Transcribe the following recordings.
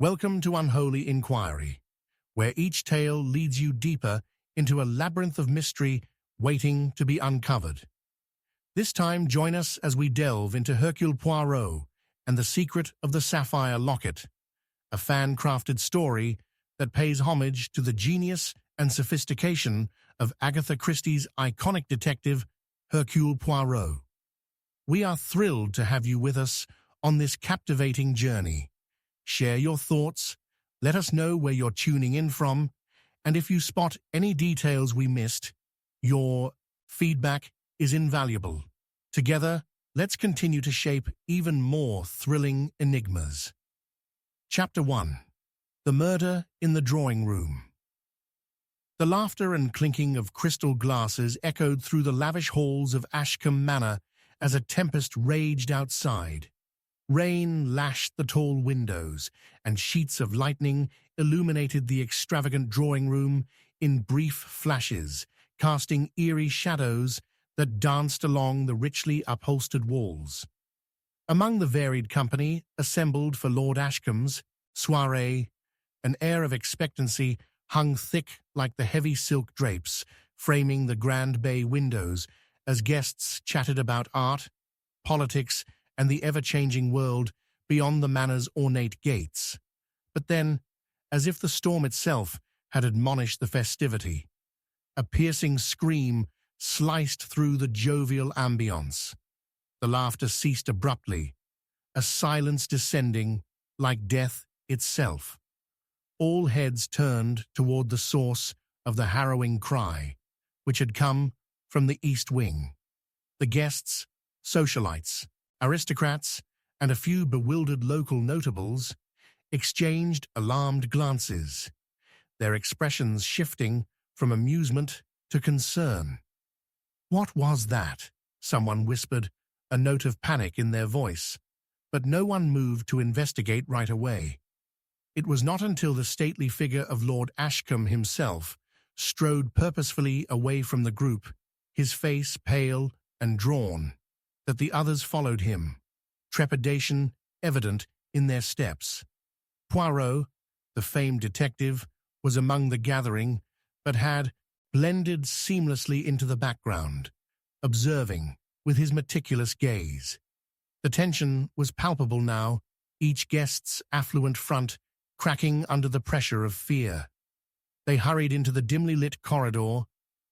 Welcome to Unholy Inquiry, where each tale leads you deeper into a labyrinth of mystery waiting to be uncovered. This time, join us as we delve into Hercule Poirot and the secret of the Sapphire Locket, a fan-crafted story that pays homage to the genius and sophistication of Agatha Christie's iconic detective, Hercule Poirot. We are thrilled to have you with us on this captivating journey. Share your thoughts, let us know where you're tuning in from, and if you spot any details we missed, your feedback is invaluable. Together, let's continue to shape even more thrilling enigmas. Chapter 1. The Murder in the Drawing Room. The laughter and clinking of crystal glasses echoed through the lavish halls of Ashcombe Manor as a tempest raged outside. Rain lashed the tall windows, and sheets of lightning illuminated the extravagant drawing room in brief flashes, casting eerie shadows that danced along the richly upholstered walls. Among the varied company assembled for Lord Ashcombe's soirée, an air of expectancy hung thick like the heavy silk drapes framing the grand bay windows as guests chatted about art, politics, and the ever-changing world beyond the manor's ornate gates. But then, as if the storm itself had admonished the festivity, a piercing scream sliced through the jovial ambience. The laughter ceased abruptly, a silence descending like death itself. All heads turned toward the source of the harrowing cry, which had come from the East Wing. The guests, socialites, aristocrats, and a few bewildered local notables exchanged alarmed glances, their expressions shifting from amusement to concern. "What was that?" someone whispered, a note of panic in their voice, but no one moved to investigate right away. It was not until the stately figure of Lord Ashcombe himself strode purposefully away from the group, his face pale and drawn, that the others followed him, trepidation evident in their steps. Poirot, the famed detective, was among the gathering, but had blended seamlessly into the background, observing with his meticulous gaze. The tension was palpable now, each guest's affluent front cracking under the pressure of fear. They hurried into the dimly lit corridor,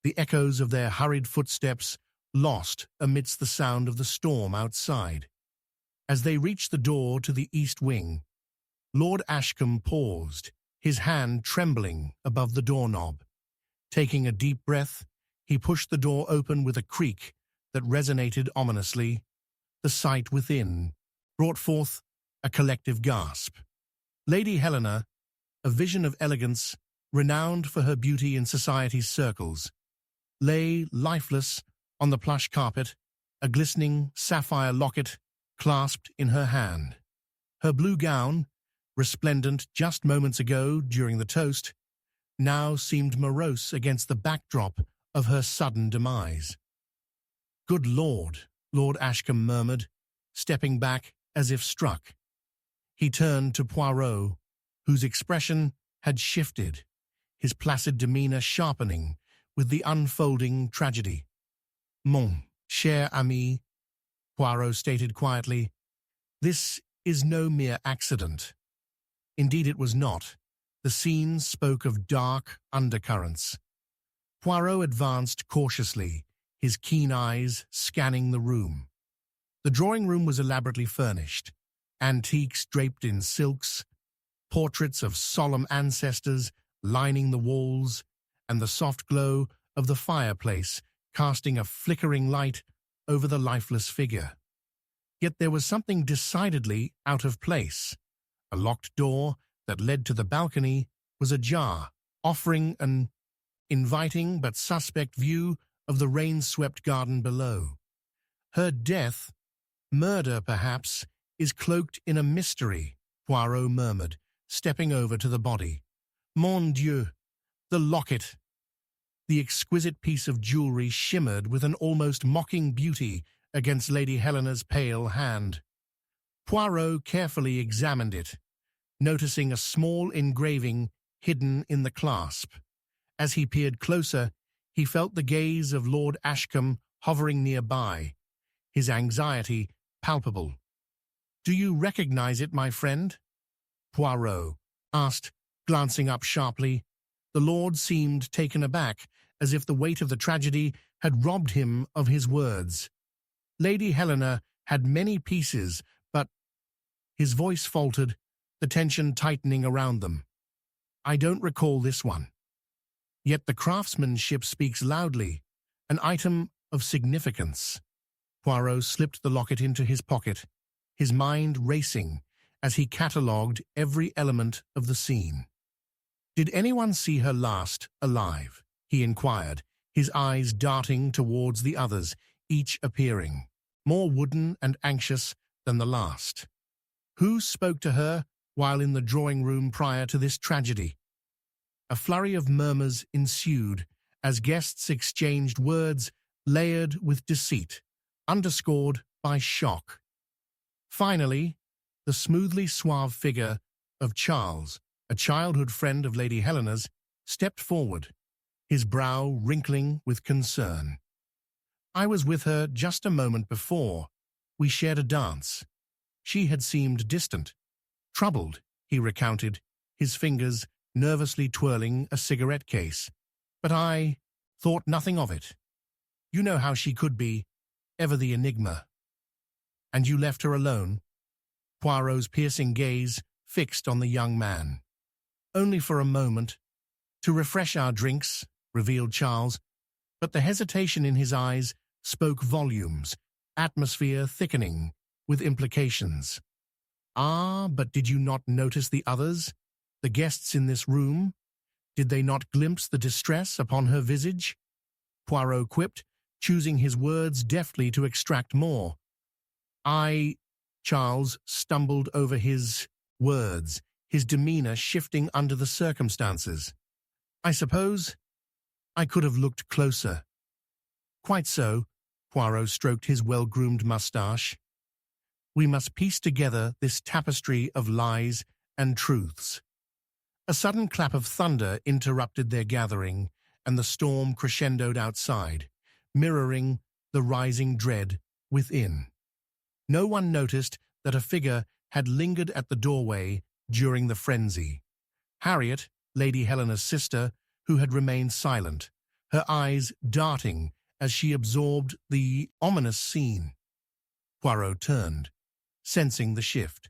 the echoes of their hurried footsteps lost amidst the sound of the storm outside. As they reached the door to the East Wing, Lord Ashcombe paused, his hand trembling above the doorknob. Taking a deep breath, he pushed the door open with a creak that resonated ominously. The sight within brought forth a collective gasp. Lady Helena, a vision of elegance, renowned for her beauty in society's circles, lay lifeless on the plush carpet, a glistening sapphire locket clasped in her hand. Her blue gown, resplendent just moments ago during the toast, now seemed morose against the backdrop of her sudden demise. "Good Lord," Lord Ashcombe murmured, stepping back as if struck. He turned to Poirot, whose expression had shifted, his placid demeanor sharpening with the unfolding tragedy. "Mon cher ami," Poirot stated quietly, "this is no mere accident." Indeed it was not. The scene spoke of dark undercurrents. Poirot advanced cautiously, his keen eyes scanning the room. The drawing room was elaborately furnished, antiques draped in silks, portraits of solemn ancestors lining the walls, and the soft glow of the fireplace casting a flickering light over the lifeless figure. Yet there was something decidedly out of place. A locked door that led to the balcony was ajar, offering an inviting but suspect view of the rain-swept garden below. Her death, murder perhaps, is cloaked in a mystery, Poirot murmured, stepping over to the body. "Mon Dieu, the locket!" The exquisite piece of jewelry shimmered with an almost mocking beauty against Lady Helena's pale hand. Poirot carefully examined it, noticing a small engraving hidden in the clasp. As he peered closer, he felt the gaze of Lord Ashcombe hovering nearby, his anxiety palpable. "Do you recognize it, my friend?" Poirot asked, glancing up sharply. The lord seemed taken aback, as if the weight of the tragedy had robbed him of his words. Lady Helena had many pieces, but his voice faltered, the tension tightening around them. "I don't recall this one." Yet the craftsmanship speaks loudly, an item of significance. Poirot slipped the locket into his pocket, his mind racing as he catalogued every element of the scene. "Did anyone see her last alive?" he inquired, his eyes darting towards the others, each appearing more wooden and anxious than the last. "Who spoke to her while in the drawing-room prior to this tragedy?" A flurry of murmurs ensued as guests exchanged words layered with deceit, underscored by shock. Finally, the smoothly suave figure of Charles, a childhood friend of Lady Helena's, stepped forward, his brow wrinkling with concern. "I was with her just a moment before. We shared a dance. She had seemed distant, troubled," he recounted, his fingers nervously twirling a cigarette case. "But I thought nothing of it. You know how she could be, ever the enigma." "And you left her alone?" Poirot's piercing gaze fixed on the young man. "Only for a moment. To refresh our drinks," revealed Charles, but the hesitation in his eyes spoke volumes, atmosphere thickening with implications. "Ah, but did you not notice the others? The guests in this room? Did they not glimpse the distress upon her visage?" Poirot quipped, choosing his words deftly to extract more. Charles stumbled over his words, his demeanor shifting under the circumstances. "I suppose I could have looked closer." "Quite so," Poirot stroked his well-groomed mustache. "We must piece together this tapestry of lies and truths." A sudden clap of thunder interrupted their gathering, and the storm crescendoed outside, mirroring the rising dread within. No one noticed that a figure had lingered at the doorway during the frenzy. Harriet, Lady Helena's sister, who had remained silent, her eyes darting as she absorbed the ominous scene. Poirot turned, sensing the shift.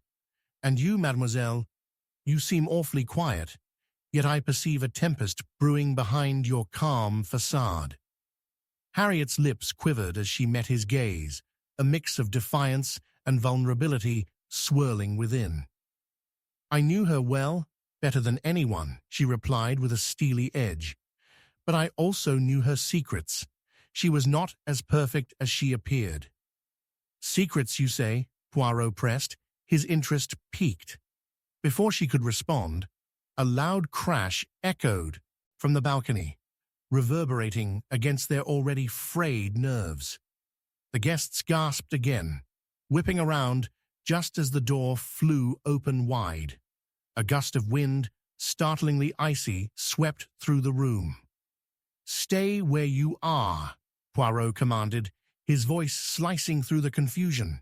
"And you, mademoiselle, you seem awfully quiet, yet I perceive a tempest brewing behind your calm facade." Harriet's lips quivered as she met his gaze, a mix of defiance and vulnerability swirling within. "I knew her well, better than anyone," she replied with a steely edge. "But I also knew her secrets. She was not as perfect as she appeared." "Secrets, you say?" Poirot pressed, his interest piqued. Before she could respond, a loud crash echoed from the balcony, reverberating against their already frayed nerves. The guests gasped again, whipping around just as the door flew open wide. A gust of wind, startlingly icy, swept through the room. "Stay where you are," Poirot commanded, his voice slicing through the confusion.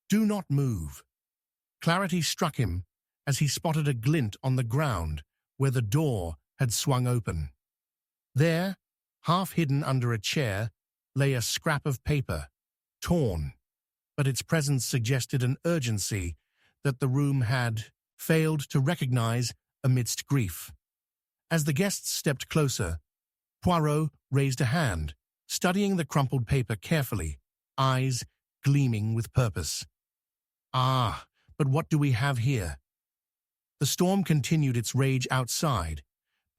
"Do not move." Clarity struck him as he spotted a glint on the ground where the door had swung open. There, half hidden under a chair, lay a scrap of paper, torn, but its presence suggested an urgency that the room had failed to recognize amidst grief. As the guests stepped closer, Poirot raised a hand, studying the crumpled paper carefully, eyes gleaming with purpose. "Ah, but what do we have here?" The storm continued its rage outside,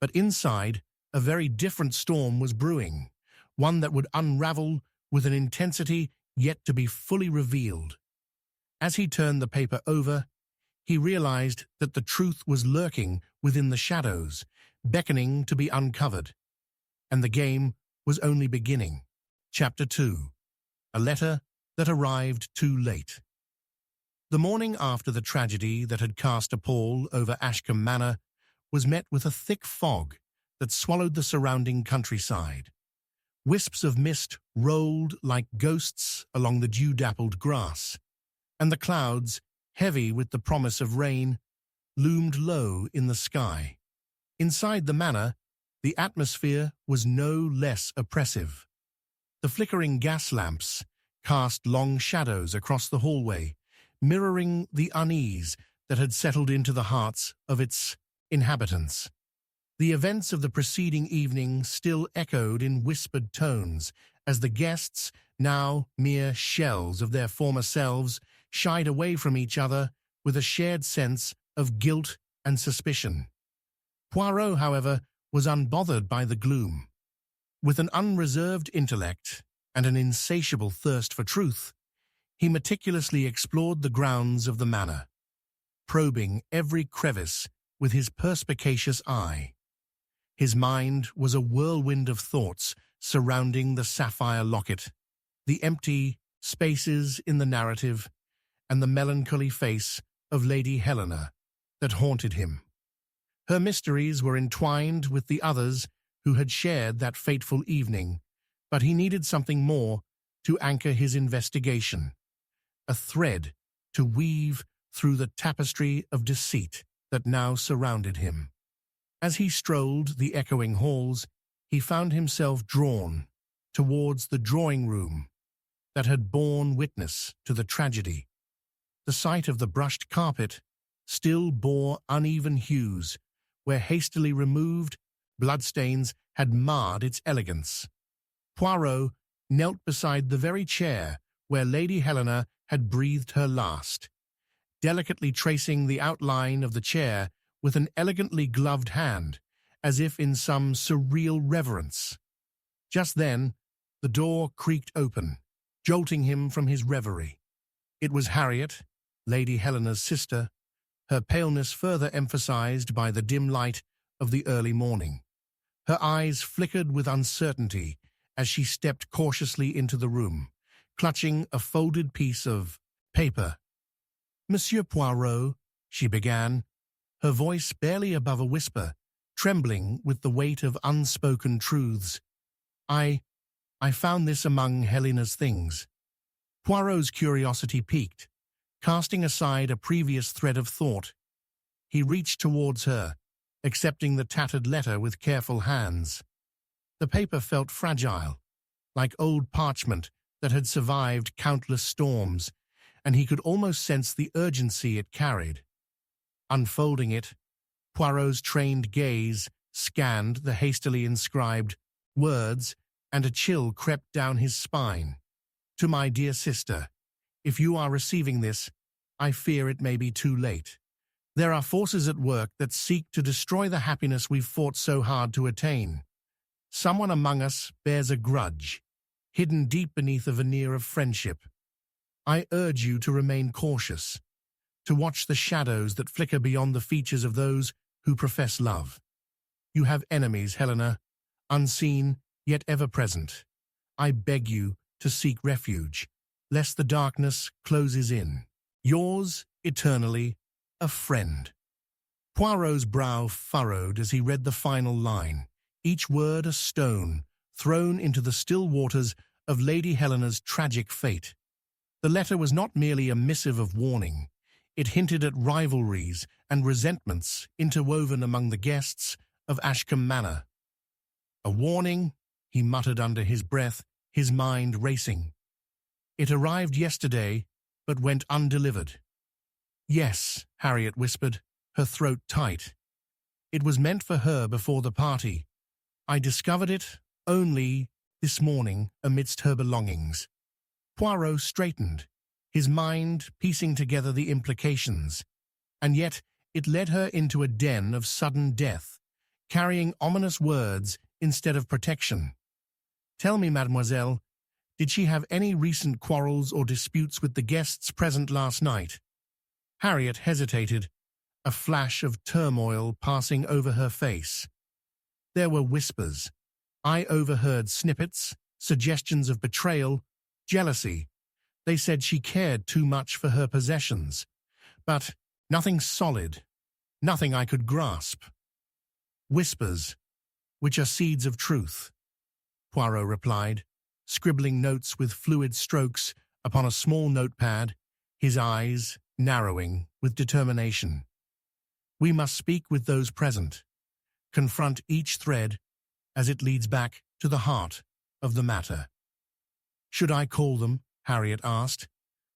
but inside, a very different storm was brewing, one that would unravel with an intensity yet to be fully revealed. As he turned the paper over, he realized that the truth was lurking within the shadows, beckoning to be uncovered. And the game was only beginning. Chapter 2. A letter that arrived too late. The morning after the tragedy that had cast a pall over Ashcombe Manor was met with a thick fog that swallowed the surrounding countryside. Wisps of mist rolled like ghosts along the dew-dappled grass, and the clouds, heavy with the promise of rain, loomed low in the sky. Inside the manor, the atmosphere was no less oppressive. The flickering gas lamps cast long shadows across the hallway, mirroring the unease that had settled into the hearts of its inhabitants. The events of the preceding evening still echoed in whispered tones as the guests, now mere shells of their former selves, shied away from each other with a shared sense of guilt and suspicion. Poirot, however, was unbothered by the gloom. With an unreserved intellect and an insatiable thirst for truth, he meticulously explored the grounds of the manor, probing every crevice with his perspicacious eye. His mind was a whirlwind of thoughts surrounding the Sapphire Locket, the empty spaces in the narrative, and the melancholy face of Lady Helena that haunted him. Her mysteries were entwined with the others who had shared that fateful evening, but he needed something more to anchor his investigation, a thread to weave through the tapestry of deceit that now surrounded him. As he strolled the echoing halls, he found himself drawn towards the drawing room that had borne witness to the tragedy. The sight of the brushed carpet still bore uneven hues where hastily removed bloodstains had marred its elegance. Poirot knelt beside the very chair where Lady Helena had breathed her last, delicately tracing the outline of the chair with an elegantly gloved hand, as if in some surreal reverence. Just then, the door creaked open, jolting him from his reverie. It was Harriet, Lady Helena's sister, her paleness further emphasized by the dim light of the early morning. Her eyes flickered with uncertainty as she stepped cautiously into the room, clutching a folded piece of paper. "Monsieur Poirot," she began, her voice barely above a whisper, trembling with the weight of unspoken truths. I found this among Helena's things." Poirot's curiosity piqued. Casting aside a previous thread of thought, he reached towards her, accepting the tattered letter with careful hands. The paper felt fragile, like old parchment that had survived countless storms, and he could almost sense the urgency it carried. Unfolding it, Poirot's trained gaze scanned the hastily inscribed words, and a chill crept down his spine. "To my dear sister, if you are receiving this, I fear it may be too late. There are forces at work that seek to destroy the happiness we've fought so hard to attain. Someone among us bears a grudge, hidden deep beneath a veneer of friendship. I urge you to remain cautious, to watch the shadows that flicker beyond the features of those who profess love. You have enemies, Helena, unseen yet ever present. I beg you to seek refuge, lest the darkness closes in. Yours, eternally, a friend." Poirot's brow furrowed as he read the final line, each word a stone thrown into the still waters of Lady Helena's tragic fate. The letter was not merely a missive of warning. It hinted at rivalries and resentments interwoven among the guests of Ashcombe Manor. "A warning," he muttered under his breath, his mind racing. "It arrived yesterday, but went undelivered." "Yes," Harriet whispered, her throat tight. "It was meant for her before the party. I discovered it only this morning amidst her belongings." Poirot straightened, his mind piecing together the implications, and yet it led her into a den of sudden death, carrying ominous words instead of protection. "Tell me, mademoiselle, did she have any recent quarrels or disputes with the guests present last night?" Harriet hesitated, a flash of turmoil passing over her face. There were whispers. I overheard snippets, suggestions of betrayal, jealousy, They said she cared too much for her possessions, but nothing solid, nothing I could grasp. Whispers, which are seeds of truth, Poirot replied, scribbling notes with fluid strokes upon a small notepad, his eyes narrowing with determination. We must speak with those present, confront each thread as it leads back to the heart of the matter. Should I call them? Harriet asked,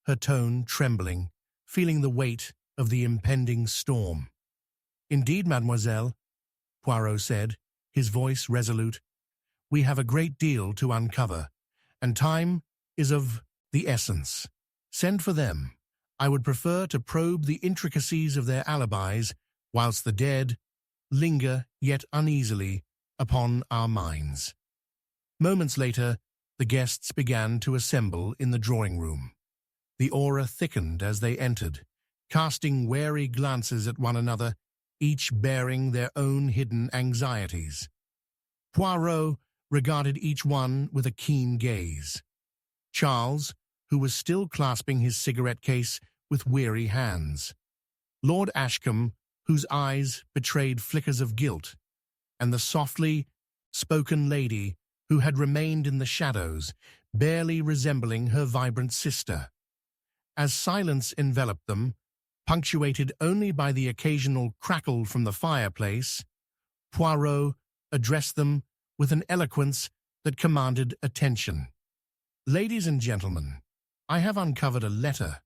her tone trembling, feeling the weight of the impending storm. Indeed, mademoiselle, Poirot said, his voice resolute. We have a great deal to uncover, and time is of the essence. Send for them. I would prefer to probe the intricacies of their alibis whilst the dead linger yet uneasily upon our minds. Moments later, the guests began to assemble in the drawing-room. The aura thickened as they entered, casting wary glances at one another, each bearing their own hidden anxieties. Poirot regarded each one with a keen gaze. Charles, who was still clasping his cigarette case with weary hands. Lord Ashcombe, whose eyes betrayed flickers of guilt, and the softly spoken lady who had remained in the shadows, barely resembling her vibrant sister. As silence enveloped them, punctuated only by the occasional crackle from the fireplace, Poirot addressed them with an eloquence that commanded attention. Ladies and gentlemen, I have uncovered a letter,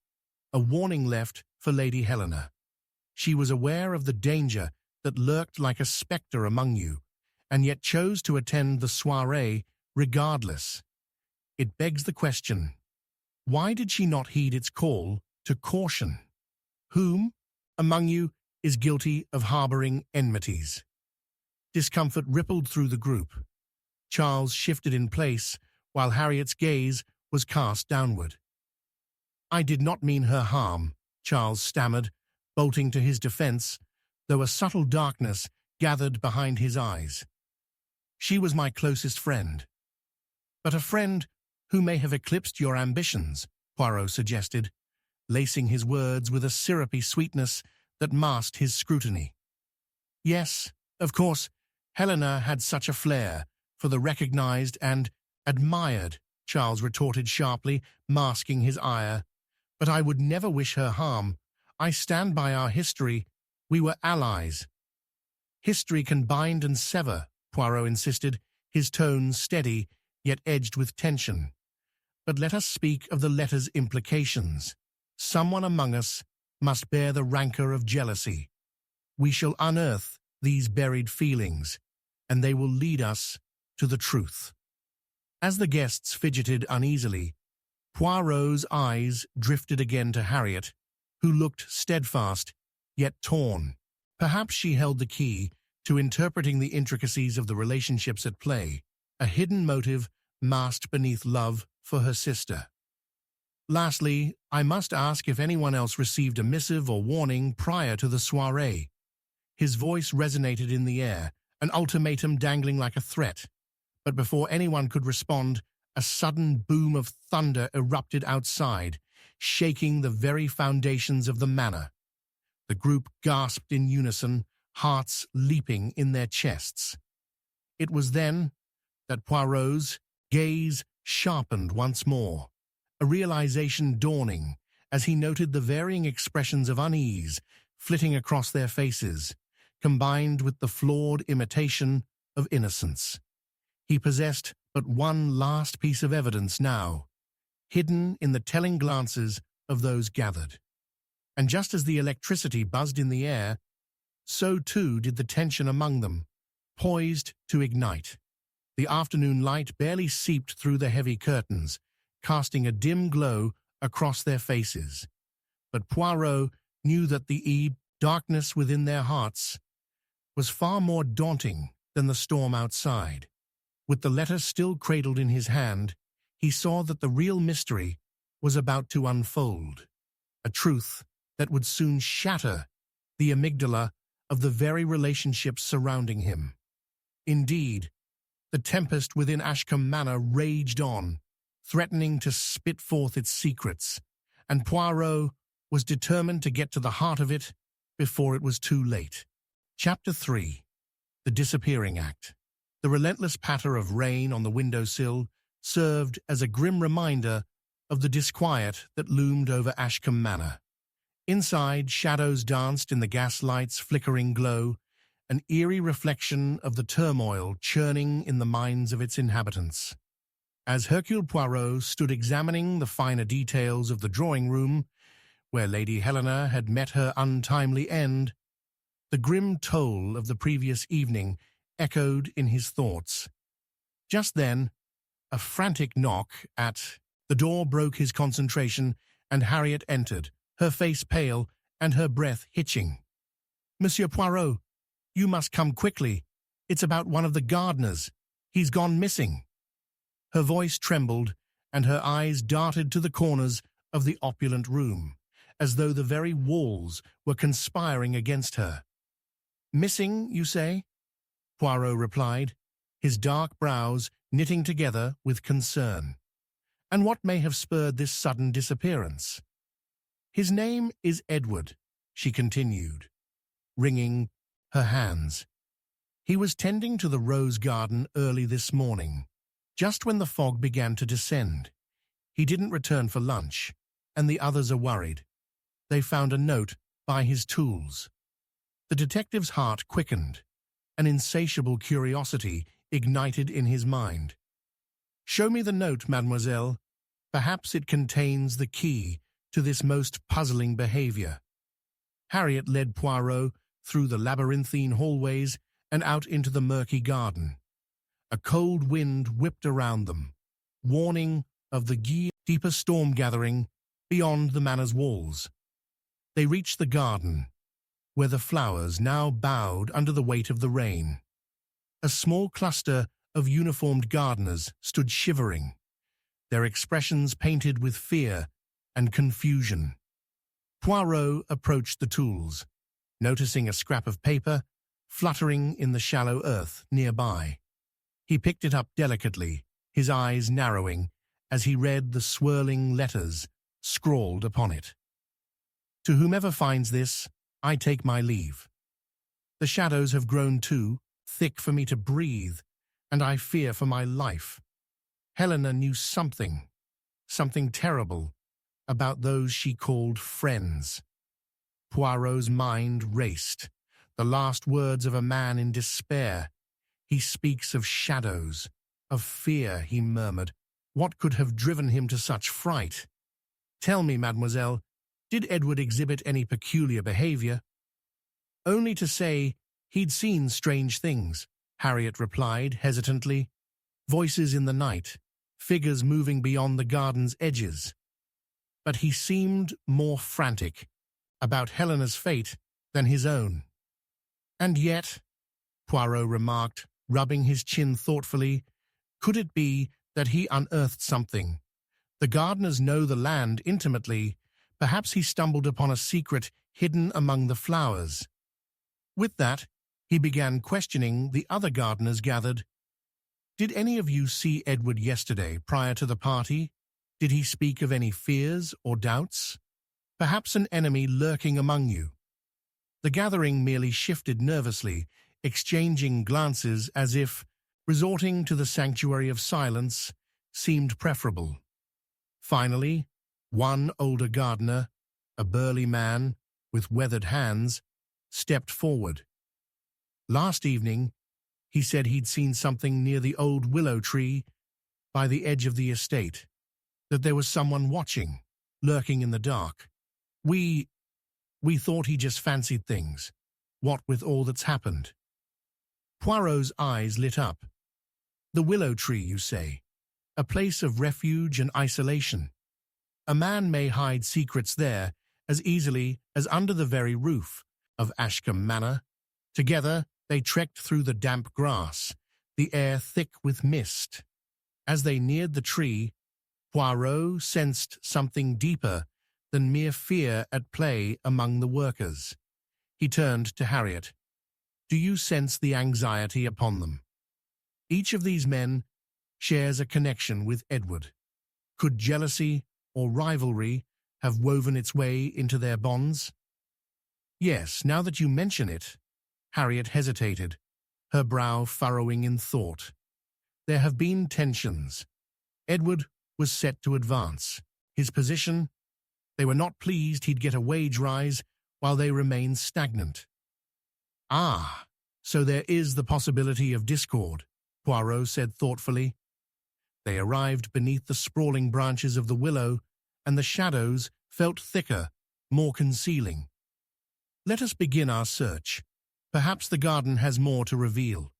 a warning left for Lady Helena. She was aware of the danger that lurked like a spectre among you, and yet chose to attend the soirée regardless. It begs the question, why did she not heed its call to caution? Whom among you is guilty of harboring enmities? Discomfort rippled through the group. Charles shifted in place while Harriet's gaze was cast downward. I did not mean her harm, Charles stammered, bolting to his defense, though a subtle darkness gathered behind his eyes. She was my closest friend. But a friend who may have eclipsed your ambitions, Poirot suggested, lacing his words with a syrupy sweetness that masked his scrutiny. Yes, of course, Helena had such a flair for the recognized and admired, Charles retorted sharply, masking his ire. But I would never wish her harm. I stand by our history. We were allies. History can bind and sever, Poirot insisted, his tone steady, yet edged with tension. But let us speak of the letter's implications. Someone among us must bear the rancor of jealousy. We shall unearth these buried feelings, and they will lead us to the truth. As the guests fidgeted uneasily, Poirot's eyes drifted again to Harriet, who looked steadfast, yet torn. Perhaps she held the key to interpreting the intricacies of the relationships at play, a hidden motive masked beneath love for her sister. Lastly, I must ask if anyone else received a missive or warning prior to the soirée. His voice resonated in the air, an ultimatum dangling like a threat. But before anyone could respond, a sudden boom of thunder erupted outside, shaking the very foundations of the manor. The group gasped in unison, hearts leaping in their chests. It was then that Poirot's gaze sharpened once more, a realization dawning as he noted the varying expressions of unease flitting across their faces, combined with the flawed imitation of innocence. He possessed but one last piece of evidence now, hidden in the telling glances of those gathered. And just as the electricity buzzed in the air, so too did the tension among them, poised to ignite. The afternoon light barely seeped through the heavy curtains, casting a dim glow across their faces. But Poirot knew that the darkness within their hearts was far more daunting than the storm outside. With the letter still cradled in his hand, he saw that the real mystery was about to unfold, a truth that would soon shatter the amygdala of the very relationships surrounding him. Indeed, the tempest within Ashcombe Manor raged on, threatening to spit forth its secrets, and Poirot was determined to get to the heart of it before it was too late. Chapter 3. The Disappearing Act. The relentless patter of rain on the windowsill served as a grim reminder of the disquiet that loomed over Ashcombe Manor. Inside, shadows danced in the gaslight's flickering glow, an eerie reflection of the turmoil churning in the minds of its inhabitants. As Hercule Poirot stood examining the finer details of the drawing-room, where Lady Helena had met her untimely end, the grim toll of the previous evening echoed in his thoughts. Just then, a frantic knock at the door broke his concentration, and Harriet entered, her face pale and her breath hitching. "Monsieur Poirot, you must come quickly. It's about one of the gardeners. He's gone missing." Her voice trembled, and her eyes darted to the corners of the opulent room, as though the very walls were conspiring against her. "Missing, you say?" Poirot replied, his dark brows knitting together with concern. "And what may have spurred this sudden disappearance?" "His name is Edward," she continued, wringing her hands. "He was tending to the rose garden early this morning, just when the fog began to descend. He didn't return for lunch, and the others are worried. They found a note by his tools." The detective's heart quickened. An insatiable curiosity ignited in his mind. "Show me the note, mademoiselle. Perhaps it contains the key to this most puzzling behavior." Harriet led Poirot through the labyrinthine hallways and out into the murky garden. A cold wind whipped around them, warning of the deeper storm gathering beyond the manor's walls. They reached the garden, where the flowers now bowed under the weight of the rain. A small cluster of uniformed gardeners stood shivering, their expressions painted with fear and confusion. Poirot approached the tools, noticing a scrap of paper fluttering in the shallow earth nearby. He picked it up delicately, his eyes narrowing as he read the swirling letters scrawled upon it. "To whomever finds this, I take my leave. The shadows have grown too thick for me to breathe, and I fear for my life. Helena knew something terrible, about those she called friends." Poirot's mind raced, the last words of a man in despair. "He speaks of shadows, of fear," he murmured. "What could have driven him to such fright? Tell me, mademoiselle, did Edward exhibit any peculiar behavior?" "Only to say he'd seen strange things," Harriet replied hesitantly. "Voices in the night, figures moving beyond the garden's edges. But he seemed more frantic about Helena's fate than his own." "And yet," Poirot remarked, rubbing his chin thoughtfully, "could it be that he unearthed something? The gardeners know the land intimately. Perhaps he stumbled upon a secret hidden among the flowers." With that, he began questioning the other gardeners gathered. "Did any of you see Edward yesterday prior to the party? Did he speak of any fears or doubts? Perhaps an enemy lurking among you?" The gathering merely shifted nervously, exchanging glances as if resorting to the sanctuary of silence seemed preferable. Finally, one older gardener, a burly man with weathered hands, stepped forward. "Last evening, he said he'd seen something near the old willow tree by the edge of the estate, that there was someone watching, lurking in the dark. We thought he just fancied things, what with all that's happened." Poirot's eyes lit up. "The willow tree, you say? A place of refuge and isolation. A man may hide secrets there as easily as under the very roof of Ashcombe Manor." Together, they trekked through the damp grass, the air thick with mist. As they neared the tree, Poirot sensed something deeper than mere fear at play among the workers. He turned to Harriet. "Do you sense the anxiety upon them? Each of these men shares a connection with Edward. Could jealousy or rivalry have woven its way into their bonds? Yes, now that you mention it, Harriet hesitated, her brow furrowing in thought. There have been tensions. Edward was set to advance. His position, they were not pleased he'd get a wage rise while they remained stagnant. Ah, so there is the possibility of discord, Poirot said thoughtfully. They arrived beneath the sprawling branches of the willow, and the shadows felt thicker, more concealing. Let us begin our search. Perhaps the garden has more to reveal.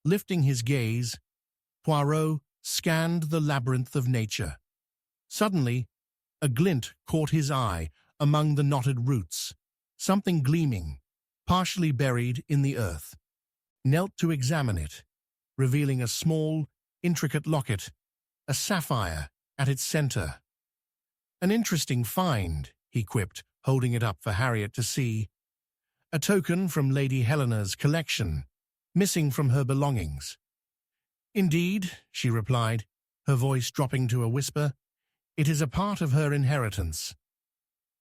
Lifting his gaze, Poirot scanned the labyrinth of nature. Suddenly, a glint caught his eye among the knotted roots, something gleaming, partially buried in the earth. Knelt to examine it, revealing a small, intricate locket, a sapphire at its center. An interesting find, he quipped, holding it up for Harriet to see. A token from Lady Helena's collection, missing from her belongings. Indeed, she replied, her voice dropping to a whisper, it is a part of her inheritance.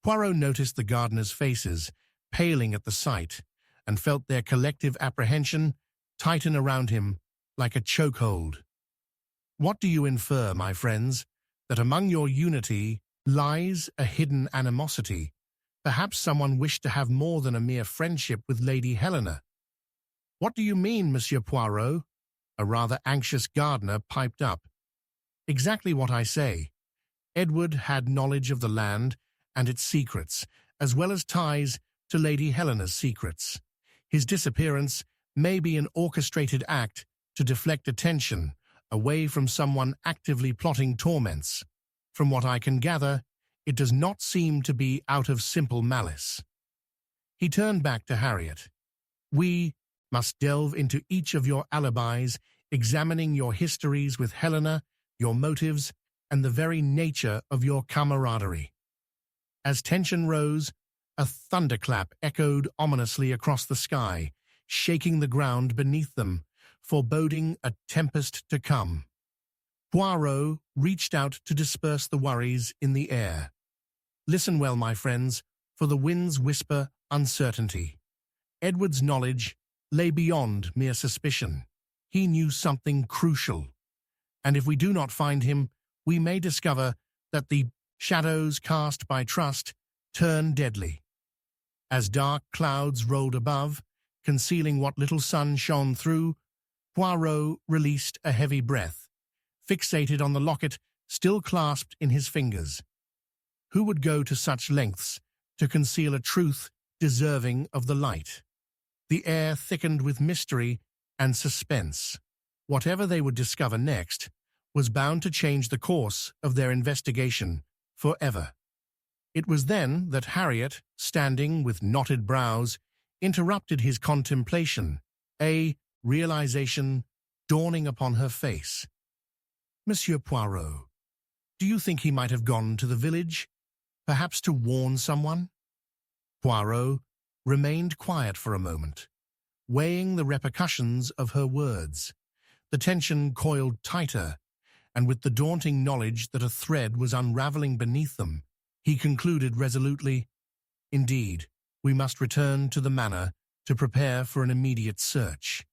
Poirot noticed the gardeners' faces, paling at the sight, and felt their collective apprehension tighten around him like a chokehold. What do you infer, my friends, that among your unity lies a hidden animosity? Perhaps someone wished to have more than a mere friendship with Lady Helena. What do you mean, Monsieur Poirot? A rather anxious gardener piped up. Exactly what I say. Edward had knowledge of the land and its secrets, as well as ties to Lady Helena's secrets. His disappearance may be an orchestrated act to deflect attention away from someone actively plotting torments. From what I can gather, it does not seem to be out of simple malice. He turned back to Harriet. We must delve into each of your alibis, examining your histories with Helena, your motives, and the very nature of your camaraderie. As tension rose, a thunderclap echoed ominously across the sky, shaking the ground beneath them, foreboding a tempest to come. Poirot reached out to disperse the worries in the air. Listen well, my friends, for the winds whisper uncertainty. Edward's knowledge lay beyond mere suspicion. He knew something crucial. And if we do not find him, we may discover that the shadows cast by trust turn deadly. As dark clouds rolled above, concealing what little sun shone through, Poirot released a heavy breath, fixated on the locket still clasped in his fingers. Who would go to such lengths to conceal a truth deserving of the light? The air thickened with mystery and suspense. Whatever they would discover next was bound to change the course of their investigation forever. It was then that Harriet, standing with knotted brows, interrupted his contemplation, a realization dawning upon her face. Monsieur Poirot, do you think he might have gone to the village, perhaps to warn someone? Poirot remained quiet for a moment, weighing the repercussions of her words. The tension coiled tighter, and with the daunting knowledge that a thread was unraveling beneath them, he concluded resolutely, Indeed, we must return to the manor to prepare for an immediate search.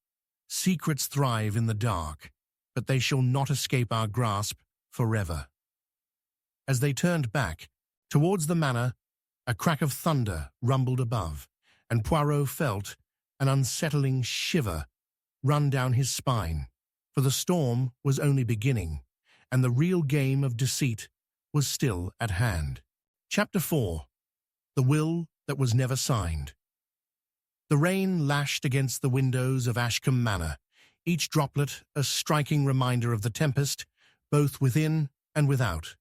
Secrets thrive in the dark, but they shall not escape our grasp forever. As they turned back towards the manor, a crack of thunder rumbled above, and Poirot felt an unsettling shiver run down his spine, for the storm was only beginning, and the real game of deceit was still at hand. Chapter 4. The Will That Was Never Signed. The rain lashed against the windows of Ashcombe Manor, each droplet a striking reminder of the tempest, both within and without.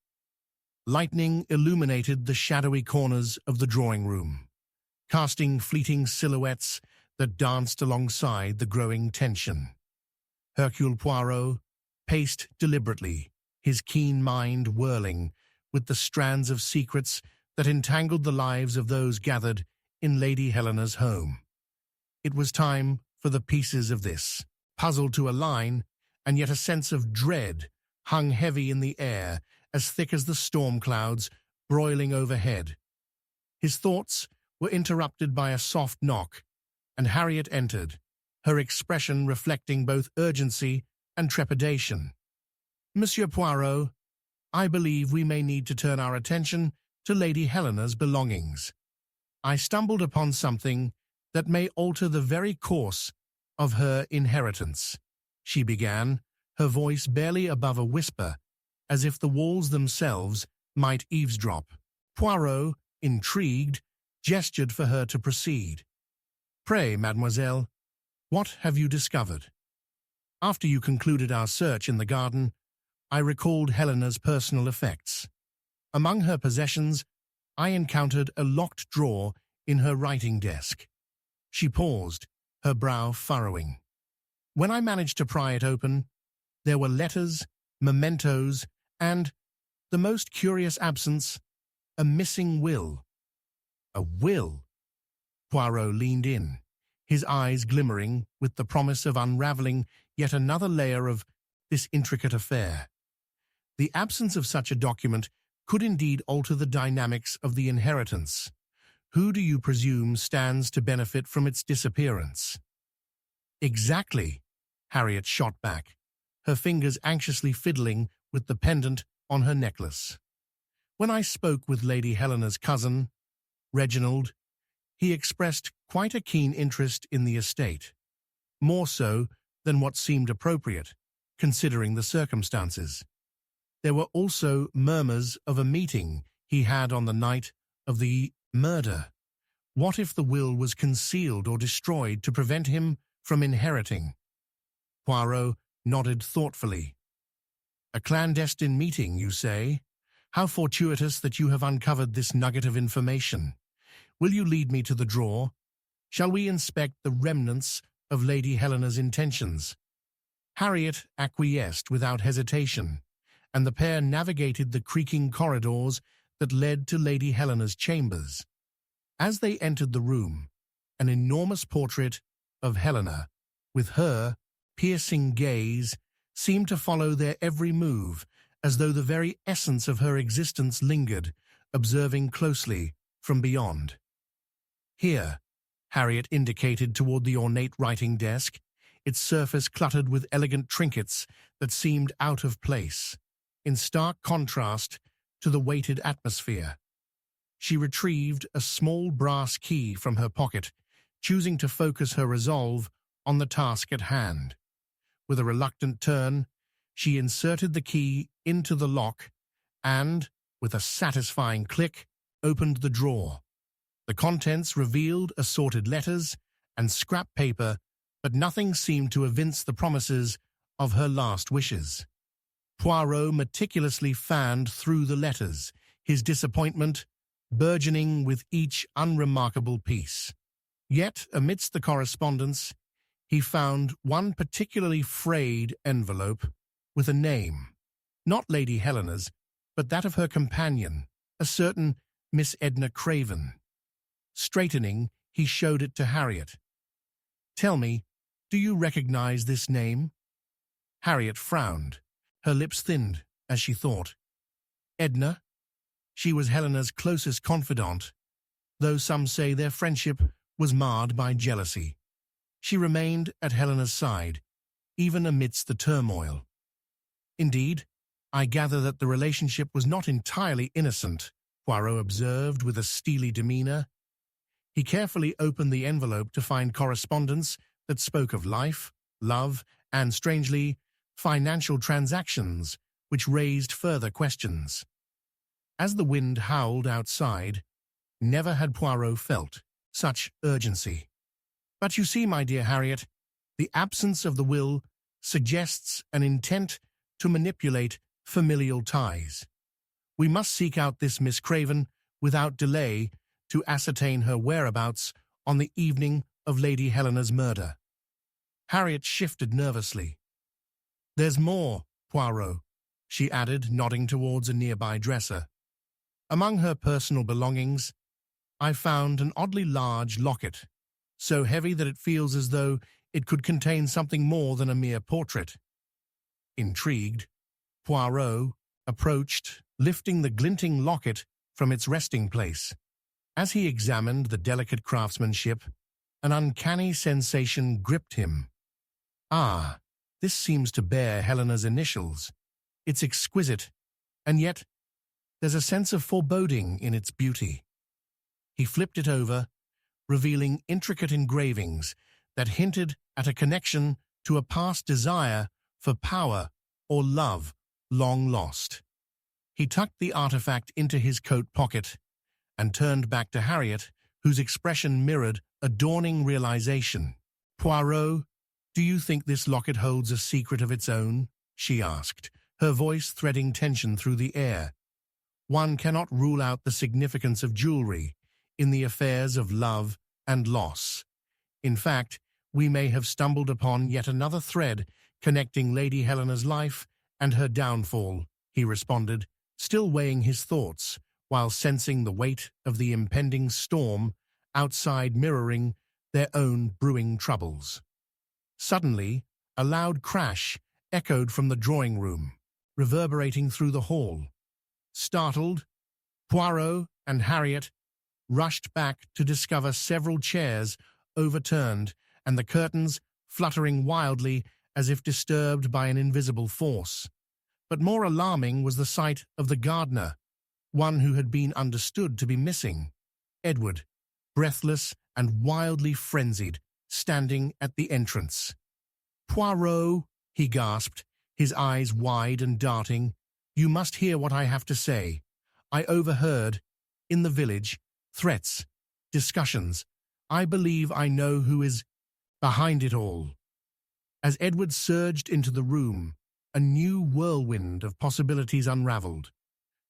Lightning illuminated the shadowy corners of the drawing-room, casting fleeting silhouettes that danced alongside the growing tension. Hercule Poirot paced deliberately, his keen mind whirling with the strands of secrets that entangled the lives of those gathered in Lady Helena's home. It was time for the pieces of this puzzle to align, and yet a sense of dread hung heavy in the air as thick as the storm clouds broiling overhead. His thoughts were interrupted by a soft knock, and Harriet entered, her expression reflecting both urgency and trepidation. "Monsieur Poirot, I believe we may need to turn our attention to Lady Helena's belongings. I stumbled upon something that may alter the very course of her inheritance," she began, her voice barely above a whisper, as if the walls themselves might eavesdrop. Poirot, intrigued, gestured for her to proceed. "Pray, mademoiselle, what have you discovered?" "After you concluded our search in the garden, I recalled Helena's personal effects. Among her possessions, I encountered a locked drawer in her writing desk." She paused, her brow furrowing. "When I managed to pry it open, there were letters, mementos, and, the most curious absence, a missing will." "A will?" Poirot leaned in, his eyes glimmering with the promise of unraveling yet another layer of this intricate affair. The absence of such a document could indeed alter the dynamics of the inheritance. Who do you presume stands to benefit from its disappearance? "Exactly," Harriet shot back, her fingers anxiously fiddling with the pendant on her necklace. "When I spoke with Lady Helena's cousin, Reginald, he expressed quite a keen interest in the estate, more so than what seemed appropriate, considering the circumstances. There were also murmurs of a meeting he had on the night of the murder. What if the will was concealed or destroyed to prevent him from inheriting?" Poirot nodded thoughtfully. "A clandestine meeting, you say? How fortuitous that you have uncovered this nugget of information. Will you lead me to the drawer? Shall we inspect the remnants of Lady Helena's intentions?" Harriet acquiesced without hesitation, and the pair navigated the creaking corridors that led to Lady Helena's chambers. As they entered the room, an enormous portrait of Helena, with her piercing gaze, seemed to follow their every move, as though the very essence of her existence lingered, observing closely from beyond. "Here," Harriet indicated toward the ornate writing desk, its surface cluttered with elegant trinkets that seemed out of place, in stark contrast to the weighted atmosphere. She retrieved a small brass key from her pocket, choosing to focus her resolve on the task at hand. With a reluctant turn, she inserted the key into the lock and, with a satisfying click, opened the drawer. The contents revealed assorted letters and scrap paper, but nothing seemed to evince the promises of her last wishes. Poirot meticulously fanned through the letters, his disappointment burgeoning with each unremarkable piece. Yet, amidst the correspondence, he found one particularly frayed envelope with a name, not Lady Helena's, but that of her companion, a certain Miss Edna Craven. Straightening, he showed it to Harriet. "Tell me, do you recognize this name?" Harriet frowned. Her lips thinned as she thought. Edna? She was Helena's closest confidant, though some say their friendship was marred by jealousy. She remained at Helena's side, even amidst the turmoil. "Indeed, I gather that the relationship was not entirely innocent," Poirot observed with a steely demeanor. He carefully opened the envelope to find correspondence that spoke of life, love, and, strangely, financial transactions, which raised further questions. As the wind howled outside, never had Poirot felt such urgency. "But you see, my dear Harriet, the absence of the will suggests an intent to manipulate familial ties. We must seek out this Miss Craven without delay to ascertain her whereabouts on the evening of Lady Helena's murder." Harriet shifted nervously. "There's more, Poirot," she added, nodding towards a nearby dresser. "Among her personal belongings, I found an oddly large locket, so heavy that it feels as though it could contain something more than a mere portrait." Intrigued, Poirot approached lifting the glinting locket from its resting place. As he examined the delicate craftsmanship, an uncanny sensation gripped him. Ah, this seems to bear Helena's initials. It's exquisite, and yet there's a sense of foreboding in its beauty. He flipped it over, revealing intricate engravings that hinted at a connection to a past desire for power or love long lost. He tucked the artifact into his coat pocket and turned back to Harriet, whose expression mirrored a dawning realization. "Poirot, do you think this locket holds a secret of its own?" she asked, her voice threading tension through the air. One cannot rule out the significance of jewelry in the affairs of love and loss. In fact, we may have stumbled upon yet another thread connecting Lady Helena's life and her downfall, he responded, still weighing his thoughts, while sensing the weight of the impending storm outside mirroring their own brewing troubles. Suddenly, a loud crash echoed from the drawing room, reverberating through the hall. Startled, Poirot and Harriet rushed back to discover several chairs overturned and the curtains fluttering wildly as if disturbed by an invisible force. But more alarming was the sight of the gardener, one who had been understood to be missing, Edward, breathless and wildly frenzied, standing at the entrance. "Poirot," he gasped, his eyes wide and darting, "you must hear what I have to say. I overheard, in the village, threats, discussions. I believe I know who is behind it all." As Edward surged into the room, a new whirlwind of possibilities unraveled.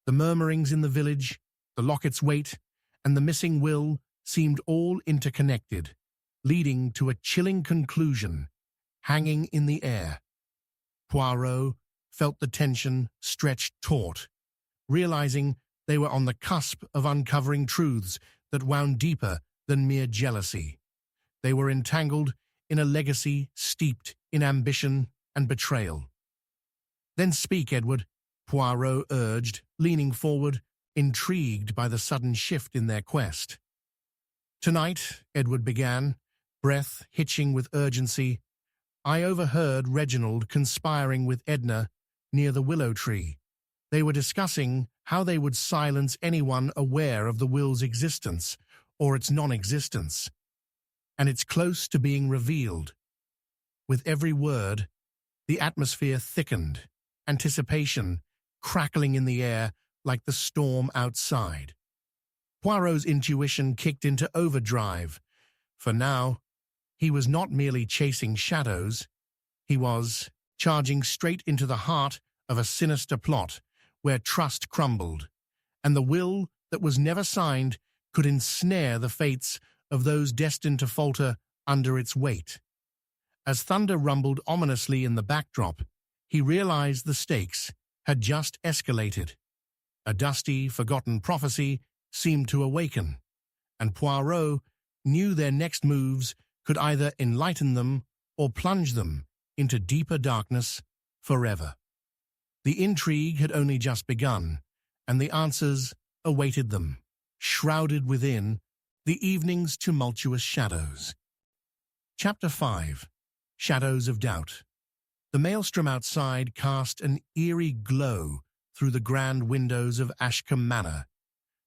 The murmurings in the village, the locket's weight, and the missing will seemed all interconnected, leading to a chilling conclusion hanging in the air. Poirot felt the tension stretched taut, realizing they were on the cusp of uncovering truths that wound deeper than mere jealousy. They were entangled in a legacy steeped in ambition and betrayal. "Then speak, Edward," Poirot urged, leaning forward, intrigued by the sudden shift in their quest. "Tonight," Edward began, breath hitching with urgency, "I overheard Reginald conspiring with Edna near the willow tree. They were discussing how they would silence anyone aware of the will's existence or its non-existence. And it's close to being revealed." With every word, the atmosphere thickened, anticipation crackling in the air like the storm outside. Poirot's intuition kicked into overdrive, for now he was not merely chasing shadows, he was charging straight into the heart of a sinister plot where trust crumbled, and the will that was never signed could ensnare the fates of those destined to falter under its weight. As thunder rumbled ominously in the backdrop, he realized the stakes had just escalated. A dusty, forgotten prophecy seemed to awaken, and Poirot knew their next moves could either enlighten them or plunge them into deeper darkness forever. The intrigue had only just begun, and the answers awaited them, shrouded within the evening's tumultuous shadows. Chapter 5. Shadows of Doubt. The maelstrom outside cast an eerie glow through the grand windows of Ashcombe Manor,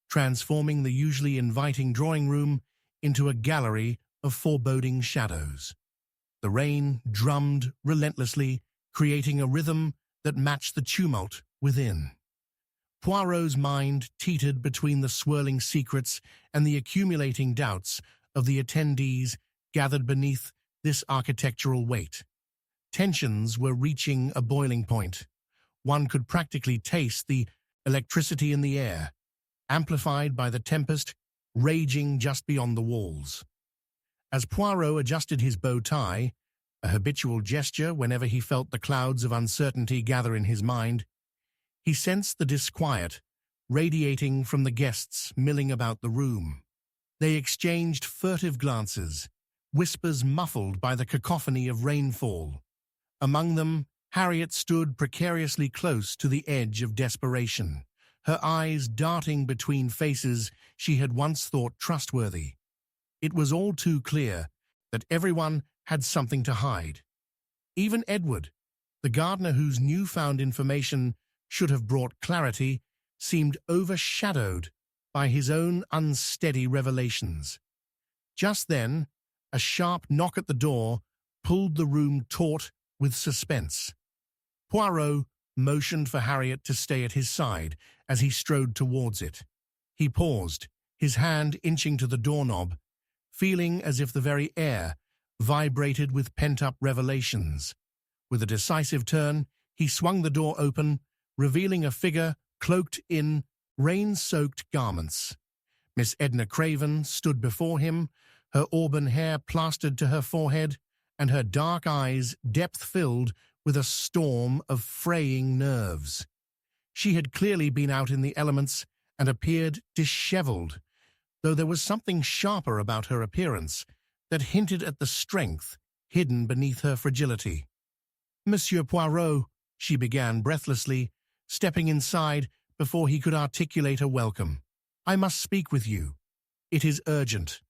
transforming the usually inviting drawing room into a gallery of foreboding shadows. The rain drummed relentlessly, creating a rhythm that matched the tumult within. Poirot's mind teetered between the swirling secrets and the accumulating doubts of the attendees gathered beneath this architectural weight. Tensions were reaching a boiling point. One could practically taste the electricity in the air, amplified by the tempest raging just beyond the walls. As Poirot adjusted his bow tie, a habitual gesture whenever he felt the clouds of uncertainty gather in his mind, he sensed the disquiet radiating from the guests milling about the room. They exchanged furtive glances, whispers muffled by the cacophony of rainfall. Among them, Harriet stood precariously close to the edge of desperation, her eyes darting between faces she had once thought trustworthy. It was all too clear that everyone had something to hide. Even Edward, the gardener whose newfound information should have brought clarity, seemed overshadowed by his own unsteady revelations. Just then, a sharp knock at the door pulled the room taut with suspense. Poirot motioned for Harriet to stay at his side as he strode towards it. He paused, his hand inching to the doorknob, feeling as if the very air vibrated with pent-up revelations. With a decisive turn, he swung the door open, revealing a figure cloaked in rain-soaked garments. Miss Edna Craven stood before him, her auburn hair plastered to her forehead, and her dark eyes depth-filled with a storm of fraying nerves. She had clearly been out in the elements and appeared disheveled, though there was something sharper about her appearance that hinted at the strength hidden beneath her fragility. "Monsieur Poirot," she began breathlessly, stepping inside before he could articulate a welcome. "I must speak with you. It is urgent."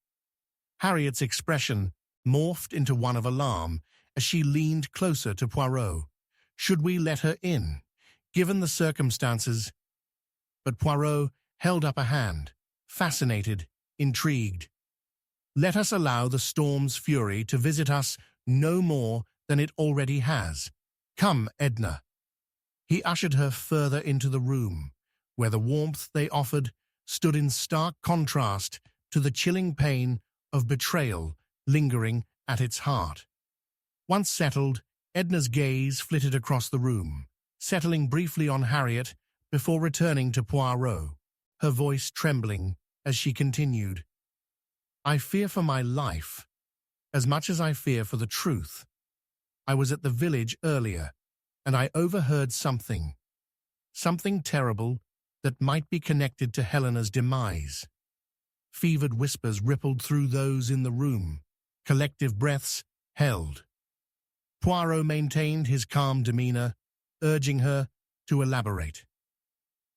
Harriet's expression morphed into one of alarm as she leaned closer to Poirot. Should we let her in, given the circumstances? But Poirot held up a hand, fascinated, intrigued. "Let us allow the storm's fury to visit us no more than it already has. Come, Edna." He ushered her further into the room, where the warmth they offered stood in stark contrast to the chilling pain of betrayal lingering at its heart. Once settled, Edna's gaze flitted across the room, settling briefly on Harriet before returning to Poirot, her voice trembling as she continued. "I fear for my life, as much as I fear for the truth. I was at the village earlier, and I overheard something terrible that might be connected to Helena's demise." Fevered whispers rippled through those in the room, collective breaths held. Poirot maintained his calm demeanor, urging her to elaborate.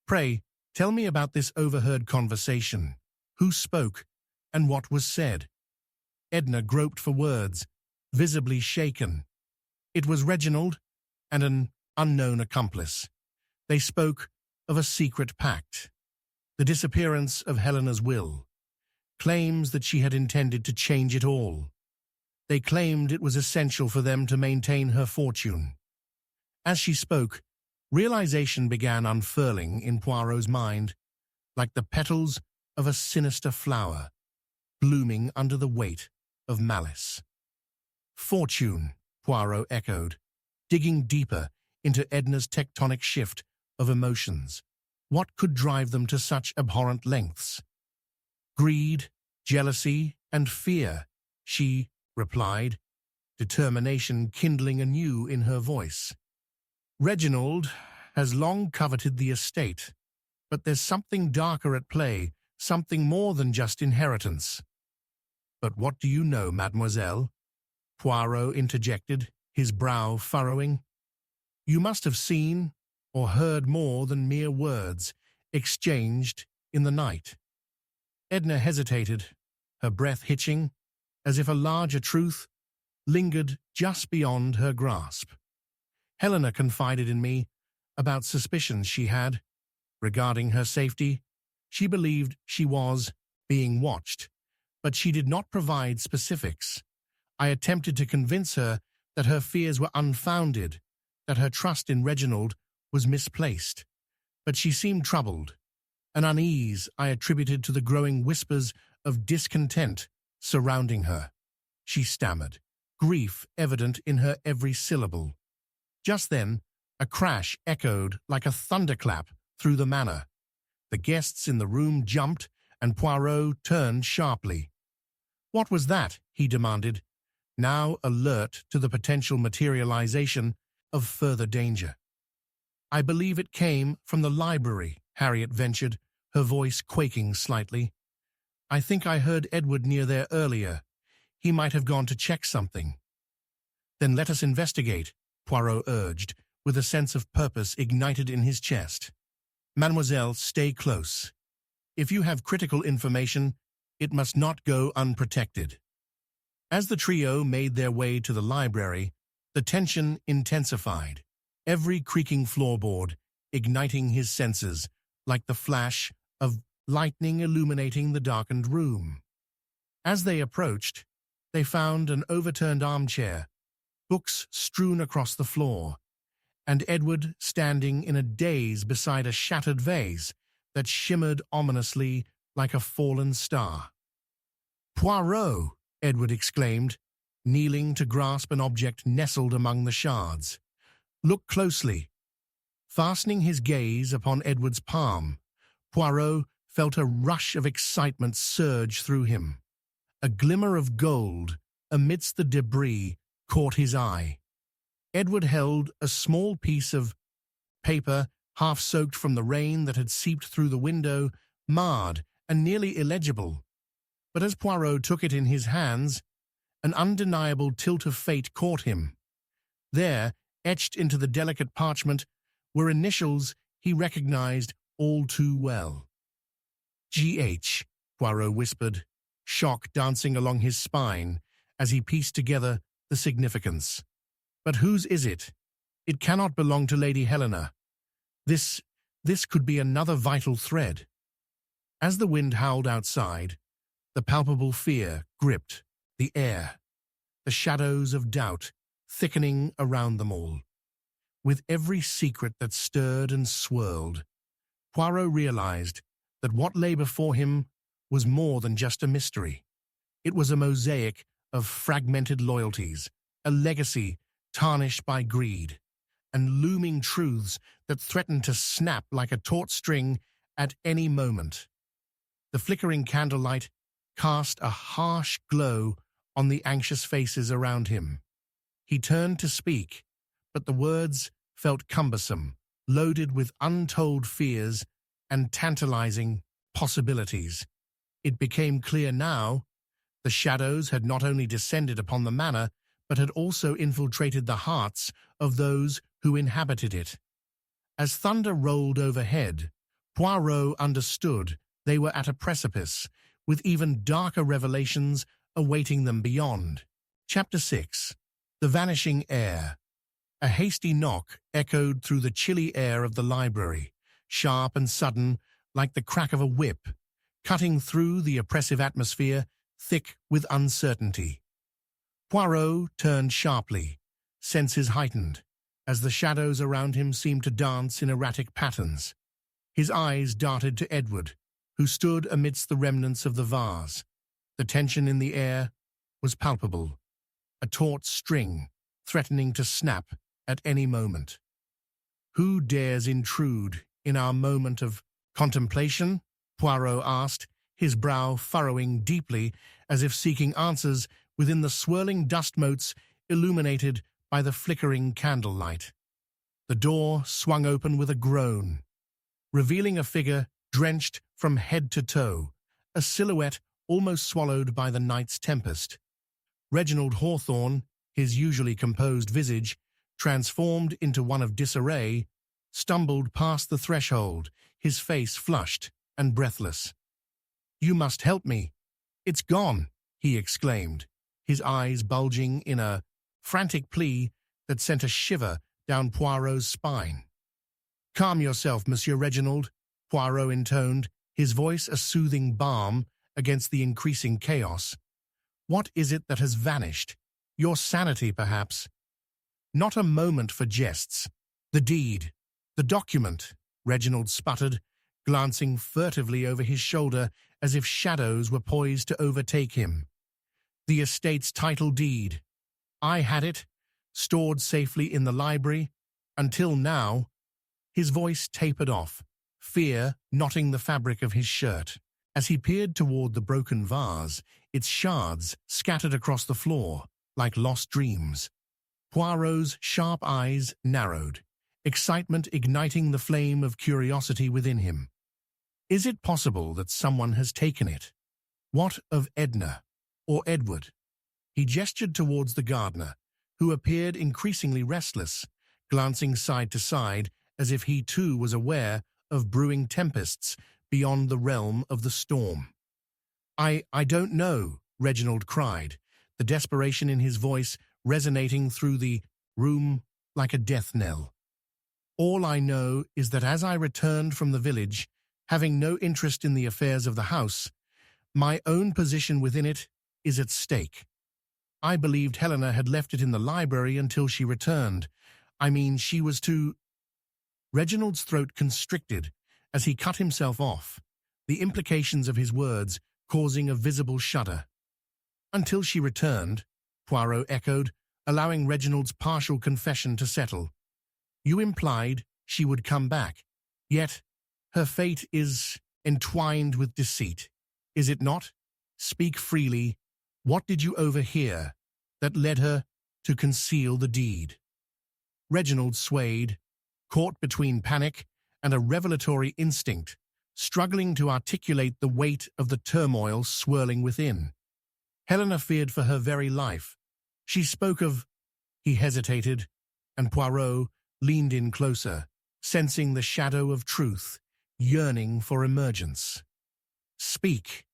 "Pray, tell me about this overheard conversation. Who spoke, and what was said?" Edna groped for words, visibly shaken. It was Reginald and an unknown accomplice. They spoke of a secret pact, the disappearance of Helena's will, claims that she had intended to change it all. They claimed it was essential for them to maintain her fortune. As she spoke, realization began unfurling in Poirot's mind, like the petals of a sinister flower, blooming under the weight of malice. "Fortune," Poirot echoed, digging deeper into Edna's tectonic shift of emotions. What could drive them to such abhorrent lengths? "Greed, jealousy, and fear," she replied, determination kindling anew in her voice. "Reginald has long coveted the estate, but there's something darker at play, something more than just inheritance." "But what do you know, mademoiselle?" Poirot interjected, his brow furrowing. "You must have seen or heard more than mere words exchanged in the night." Edna hesitated, her breath hitching, as if a larger truth lingered just beyond her grasp. "Helena confided in me about suspicions she had regarding her safety. She believed she was being watched, but she did not provide specifics. I attempted to convince her that her fears were unfounded, that her trust in Reginald was misplaced. But she seemed troubled. An unease I attributed to the growing whispers of discontent surrounding her. She stammered, grief evident in her every syllable. Just then, a crash echoed like a thunderclap through the manor. The guests in the room jumped, and Poirot turned sharply. "What was that?" he demanded, now alert to the potential materialization of further danger. "I believe it came from the library," Harriet ventured, her voice quaking slightly. "I think I heard Edward near there earlier. He might have gone to check something." "Then let us investigate," Poirot urged, with a sense of purpose ignited in his chest. Mademoiselle, stay close. If you have critical information, it must not go unprotected. As the trio made their way to the library, the tension intensified, every creaking floorboard igniting his senses like the flash of lightning illuminating the darkened room. As they approached, they found an overturned armchair, books strewn across the floor, and Edward standing in a daze beside a shattered vase that shimmered ominously like a fallen star. "Poirot!" Edward exclaimed, kneeling to grasp an object nestled among the shards. "Look closely." Fastening his gaze upon Edward's palm, Poirot felt a rush of excitement surge through him. A glimmer of gold amidst the debris caught his eye. Edward held a small piece of paper, half soaked from the rain that had seeped through the window, marred and nearly illegible. But as Poirot took it in his hands, an undeniable tilt of fate caught him. There, etched into the delicate parchment, were initials he recognized all too well. "G.H.," Poirot whispered, shock dancing along his spine as he pieced together the significance. "But whose is it? It cannot belong to Lady Helena. This could be another vital thread." As the wind howled outside, the palpable fear gripped the air, the shadows of doubt thickening around them all. With every secret that stirred and swirled, Poirot realized that what lay before him was more than just a mystery. It was a mosaic of fragmented loyalties, a legacy tarnished by greed, and looming truths that threatened to snap like a taut string at any moment. The flickering candlelight cast a harsh glow on the anxious faces around him. He turned to speak, but the words felt cumbersome, loaded with untold fears and tantalizing possibilities. It became clear now the shadows had not only descended upon the manor, but had also infiltrated the hearts of those who inhabited it. As thunder rolled overhead, Poirot understood they were at a precipice, with even darker revelations awaiting them beyond. Chapter 6. The Vanishing Heir. A hasty knock echoed through the chilly air of the library, sharp and sudden like the crack of a whip, cutting through the oppressive atmosphere thick with uncertainty. Poirot turned sharply, senses heightened, as the shadows around him seemed to dance in erratic patterns. His eyes darted to Edward, who stood amidst the remnants of the vase. The tension in the air was palpable, a taut string threatening to snap at any moment. "Who dares intrude in our moment of contemplation?" Poirot asked, his brow furrowing deeply as if seeking answers within the swirling dust motes illuminated by the flickering candlelight. The door swung open with a groan, revealing a figure drenched from head to toe, a silhouette almost swallowed by the night's tempest. Reginald Hawthorne, his usually composed visage transformed into one of disarray, stumbled past the threshold, his face flushed and breathless. "You must help me. It's gone," he exclaimed, his eyes bulging in a frantic plea that sent a shiver down Poirot's spine. "Calm yourself, Monsieur Reginald," Poirot intoned, his voice a soothing balm against the increasing chaos. "What is it that has vanished? Your sanity, perhaps?" "Not a moment for jests. The deed, the document," Reginald sputtered, glancing furtively over his shoulder as if shadows were poised to overtake him. "The estate's title deed. I had it, stored safely in the library, until now." His voice tapered off, fear knotting the fabric of his shirt. As he peered toward the broken vase, its shards scattered across the floor like lost dreams. Poirot's sharp eyes narrowed, excitement igniting the flame of curiosity within him. Is it possible that someone has taken it? What of Edna or Edward? He gestured towards the gardener, who appeared increasingly restless, glancing side to side as if he too was aware of brewing tempests beyond the realm of the storm. I don't know, Reginald cried, the desperation in his voice resonating through the room like a death knell. All I know is that as I returned from the village, having no interest in the affairs of the house, my own position within it is at stake. I believed Helena had left it in the library until she returned. I mean, she was too... Reginald's throat constricted as he cut himself off, the implications of his words causing a visible shudder. Until she returned, Poirot echoed, allowing Reginald's partial confession to settle. You implied she would come back, yet her fate is entwined with deceit, is it not? Speak freely. What did you overhear that led her to conceal the deed? Reginald swayed, caught between panic and a revelatory instinct, struggling to articulate the weight of the turmoil swirling within. Helena feared for her very life. She spoke of... He hesitated, and Poirot leaned in closer, sensing the shadow of truth, yearning for emergence. Speak.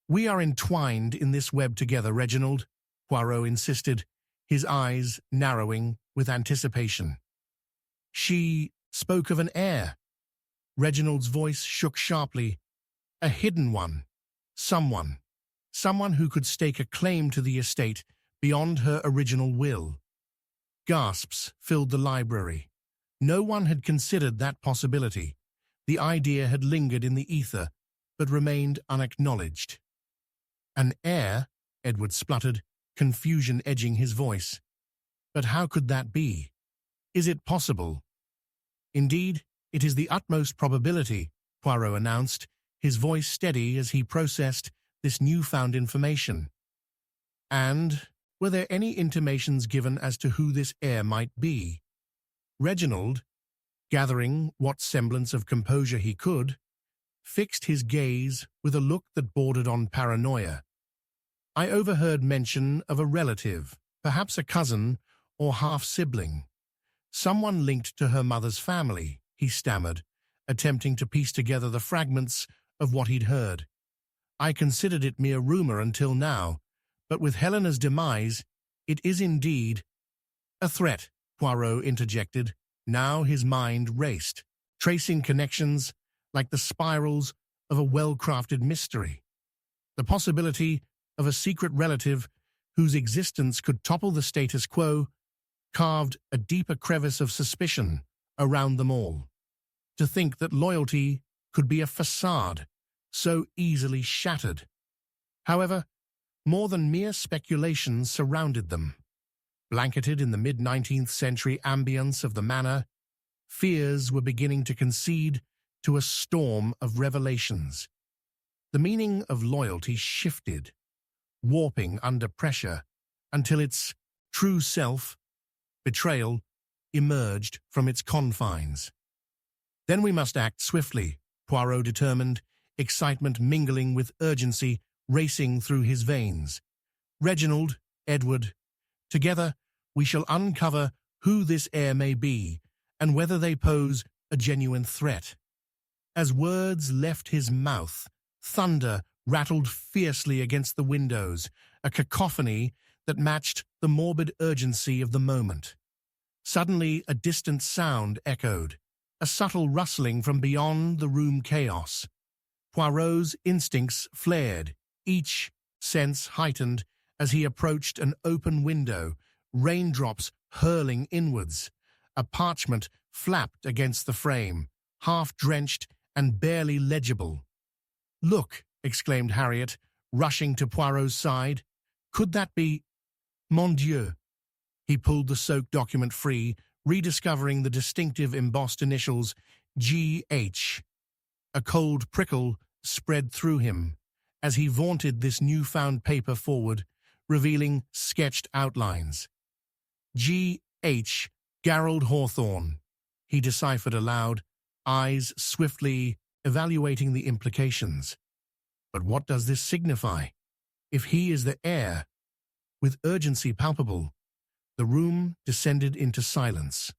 We are entwined in this web together, Reginald, Poirot insisted, his eyes narrowing with anticipation. She spoke of an heir. Reginald's voice shook sharply. A hidden one. Someone who could stake a claim to the estate beyond her original will. Gasps filled the library. No one had considered that possibility. The idea had lingered in the ether, but remained unacknowledged. An heir? Edward spluttered, confusion edging his voice. But how could that be? Is it possible? Indeed, it is the utmost probability, Poirot announced, his voice steady as he processed this newfound information. And were there any intimations given as to who this heir might be? Reginald, gathering what semblance of composure he could, fixed his gaze with a look that bordered on paranoia. I overheard mention of a relative, perhaps a cousin or half-sibling. Someone linked to her mother's family, he stammered, attempting to piece together the fragments of what he'd heard. I considered it mere rumor until now, but with Helena's demise, it is indeed a threat, Poirot interjected. Now his mind raced, tracing connections like the spirals of a well-crafted mystery. The possibility of a secret relative whose existence could topple the status quo carved a deeper crevice of suspicion around them all. To think that loyalty could be a facade so easily shattered. However, more than mere speculation surrounded them. Blanketed in the mid-19th century ambience of the manor, fears were beginning to concede to a storm of revelations. The meaning of loyalty shifted, warping under pressure until its true self, betrayal, emerged from its confines. Then we must act swiftly, Poirot determined, excitement mingling with urgency racing through his veins. Reginald, Edward, together we shall uncover who this heir may be and whether they pose a genuine threat. As words left his mouth, thunder rattled fiercely against the windows, a cacophony that matched the morbid urgency of the moment. Suddenly, a distant sound echoed, a subtle rustling from beyond the room chaos. Poirot's instincts flared, each sense heightened as he approached an open window, raindrops hurling inwards. A parchment flapped against the frame, half-drenched and barely legible. "Look!" exclaimed Harriet, rushing to Poirot's side. "Could that be... Mon Dieu!" He pulled the soaked document free, rediscovering the distinctive embossed initials G.H. A cold prickle spread through him as he vaunted this newfound paper forward, revealing sketched outlines. G.H. Gerald Hawthorne, he deciphered aloud, eyes swiftly evaluating the implications. But what does this signify? If he is the heir, with urgency palpable, the room descended into silence,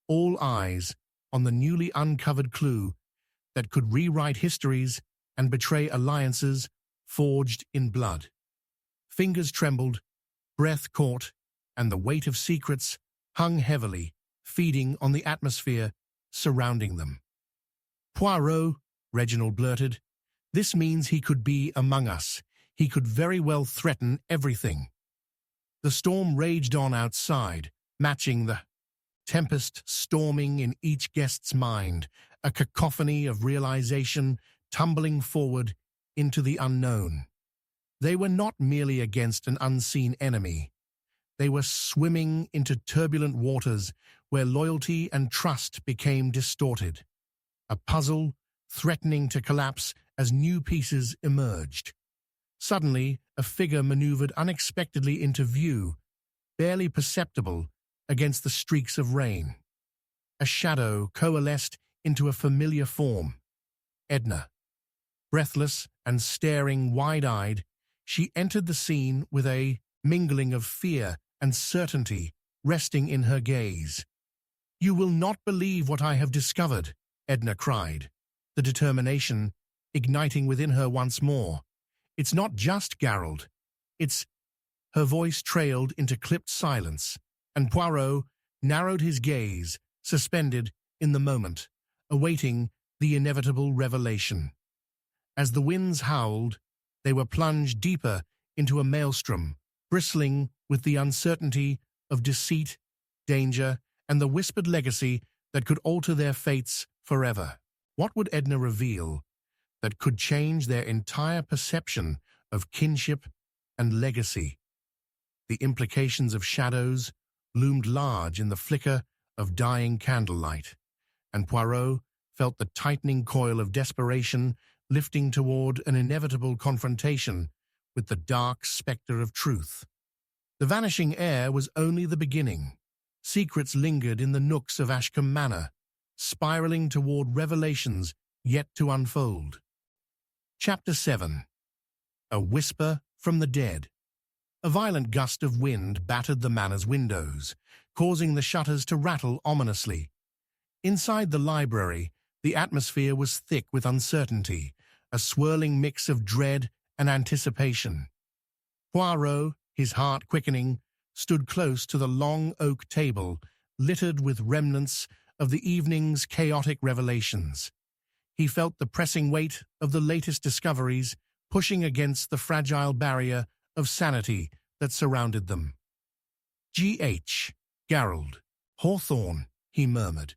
all eyes on the newly uncovered clue that could rewrite histories and betray alliances forged in blood. Fingers trembled, breath caught, and the weight of secrets hung heavily, feeding on the atmosphere surrounding them. "Poirot," Reginald blurted, "this means he could be among us. He could very well threaten everything." The storm raged on outside, matching the tempest storming in each guest's mind, a cacophony of realization tumbling forward into the unknown. They were not merely against an unseen enemy. They were swimming into turbulent waters where loyalty and trust became distorted. A puzzle threatening to collapse as new pieces emerged. Suddenly, a figure maneuvered unexpectedly into view, barely perceptible against the streaks of rain. A shadow coalesced into a familiar form. Edna. Breathless and staring wide-eyed, she entered the scene with a mingling of fear and certainty resting in her gaze. "You will not believe what I have discovered," Edna cried, the determination igniting within her once more. "It's not just Gerald. It's—" Her voice trailed into clipped silence, and Poirot narrowed his gaze, suspended in the moment, awaiting the inevitable revelation. As the winds howled, they were plunged deeper into a maelstrom, bristling with the uncertainty of deceit, danger, and the whispered legacy that could alter their fates forever. What would Edna reveal that could change their entire perception of kinship and legacy? The implications of shadows loomed large in the flicker of dying candlelight, and Poirot felt the tightening coil of desperation lifting toward an inevitable confrontation with the dark specter of truth. The vanishing heir was only the beginning. Secrets lingered in the nooks of Ashcombe Manor, spiraling toward revelations yet to unfold. Chapter 7. A Whisper from the Dead. A violent gust of wind battered the manor's windows, causing the shutters to rattle ominously. Inside the library, the atmosphere was thick with uncertainty, a swirling mix of dread and anticipation. Poirot, his heart quickening, stood close to the long oak table, littered with remnants of the evening's chaotic revelations. He felt the pressing weight of the latest discoveries pushing against the fragile barrier of sanity that surrounded them. "G.H. Gerald Hawthorne," he murmured,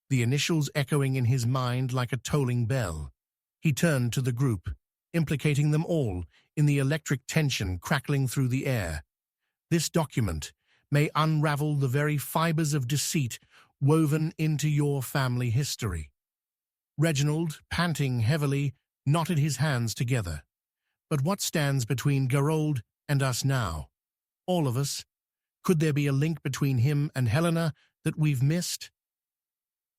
the initials echoing in his mind like a tolling bell. He turned to the group, implicating them all in the electric tension crackling through the air. "This document may unravel the very fibers of deceit woven into your family history." Reginald, panting heavily, knotted his hands together. "But what stands between Gerald and us now? All of us? Could there be a link between him and Helena that we've missed?"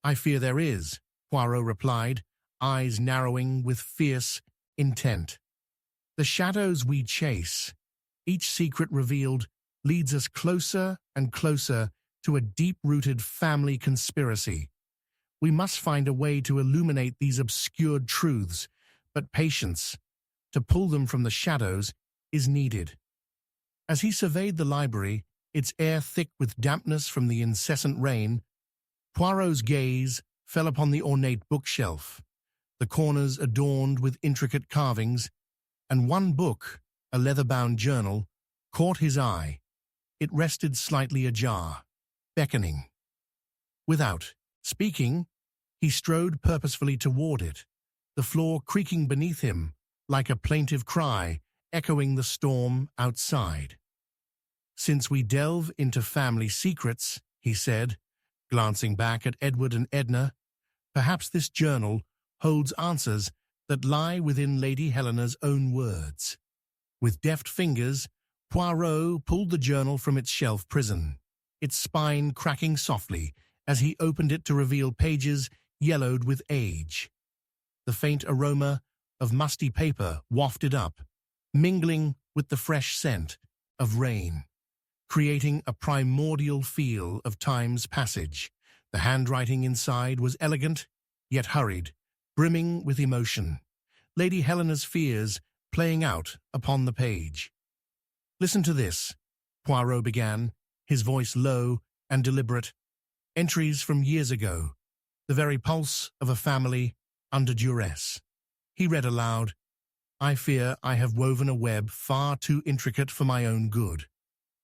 "I fear there is," Poirot replied, eyes narrowing with fierce intent. "The shadows we chase, each secret revealed, leads us closer and closer to a deep-rooted family conspiracy. We must find a way to illuminate these obscured truths, but patience, to pull them from the shadows, is needed." As he surveyed the library, its air thick with dampness from the incessant rain, Poirot's gaze fell upon the ornate bookshelf, the corners adorned with intricate carvings, and one book, a leather-bound journal, caught his eye. It rested slightly ajar, beckoning. Without speaking, he strode purposefully toward it, the floor creaking beneath him like a plaintive cry echoing the storm outside. "Since we delve into family secrets," he said, glancing back at Edward and Edna, "perhaps this journal holds answers that lie within Lady Helena's own words." With deft fingers, Poirot pulled the journal from its shelf prison, its spine cracking softly as he opened it to reveal pages yellowed with age. The faint aroma of musty paper wafted up, mingling with the fresh scent of rain, creating a primordial feel of time's passage. The handwriting inside was elegant, yet hurried, brimming with emotion, Lady Helena's fears playing out upon the page. "Listen to this," Poirot began, his voice low and deliberate. "Entries from years ago, the very pulse of a family under duress." He read aloud, "I fear I have woven a web far too intricate for my own good.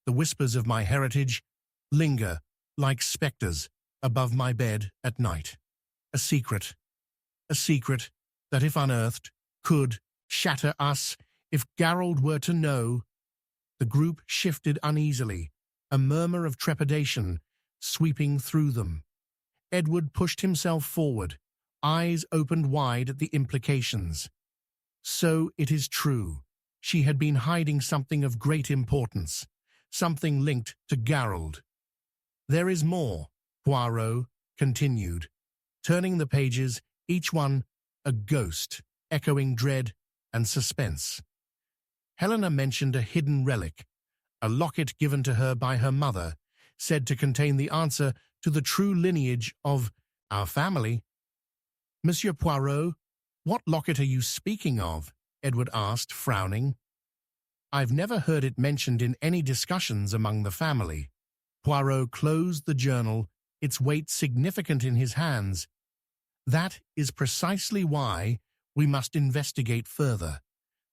The whispers of my heritage linger like spectres above my bed at night. A secret that, if unearthed, could shatter us. If Gerald were to know." The group shifted uneasily, a murmur of trepidation sweeping through them. Edward pushed himself forward, eyes opened wide at the implications. So it is true. She had been hiding something of great importance, something linked to Gerald. "There is more," Poirot continued, turning the pages, each one a ghost, echoing dread and suspense. Helena mentioned a hidden relic, a locket given to her by her mother, said to contain the answer to the true lineage of our family. "Monsieur Poirot, what locket are you speaking of?" Edward asked, frowning. "I've never heard it mentioned in any discussions among the family." Poirot closed the journal, its weight significant in his hands. "That is precisely why we must investigate further.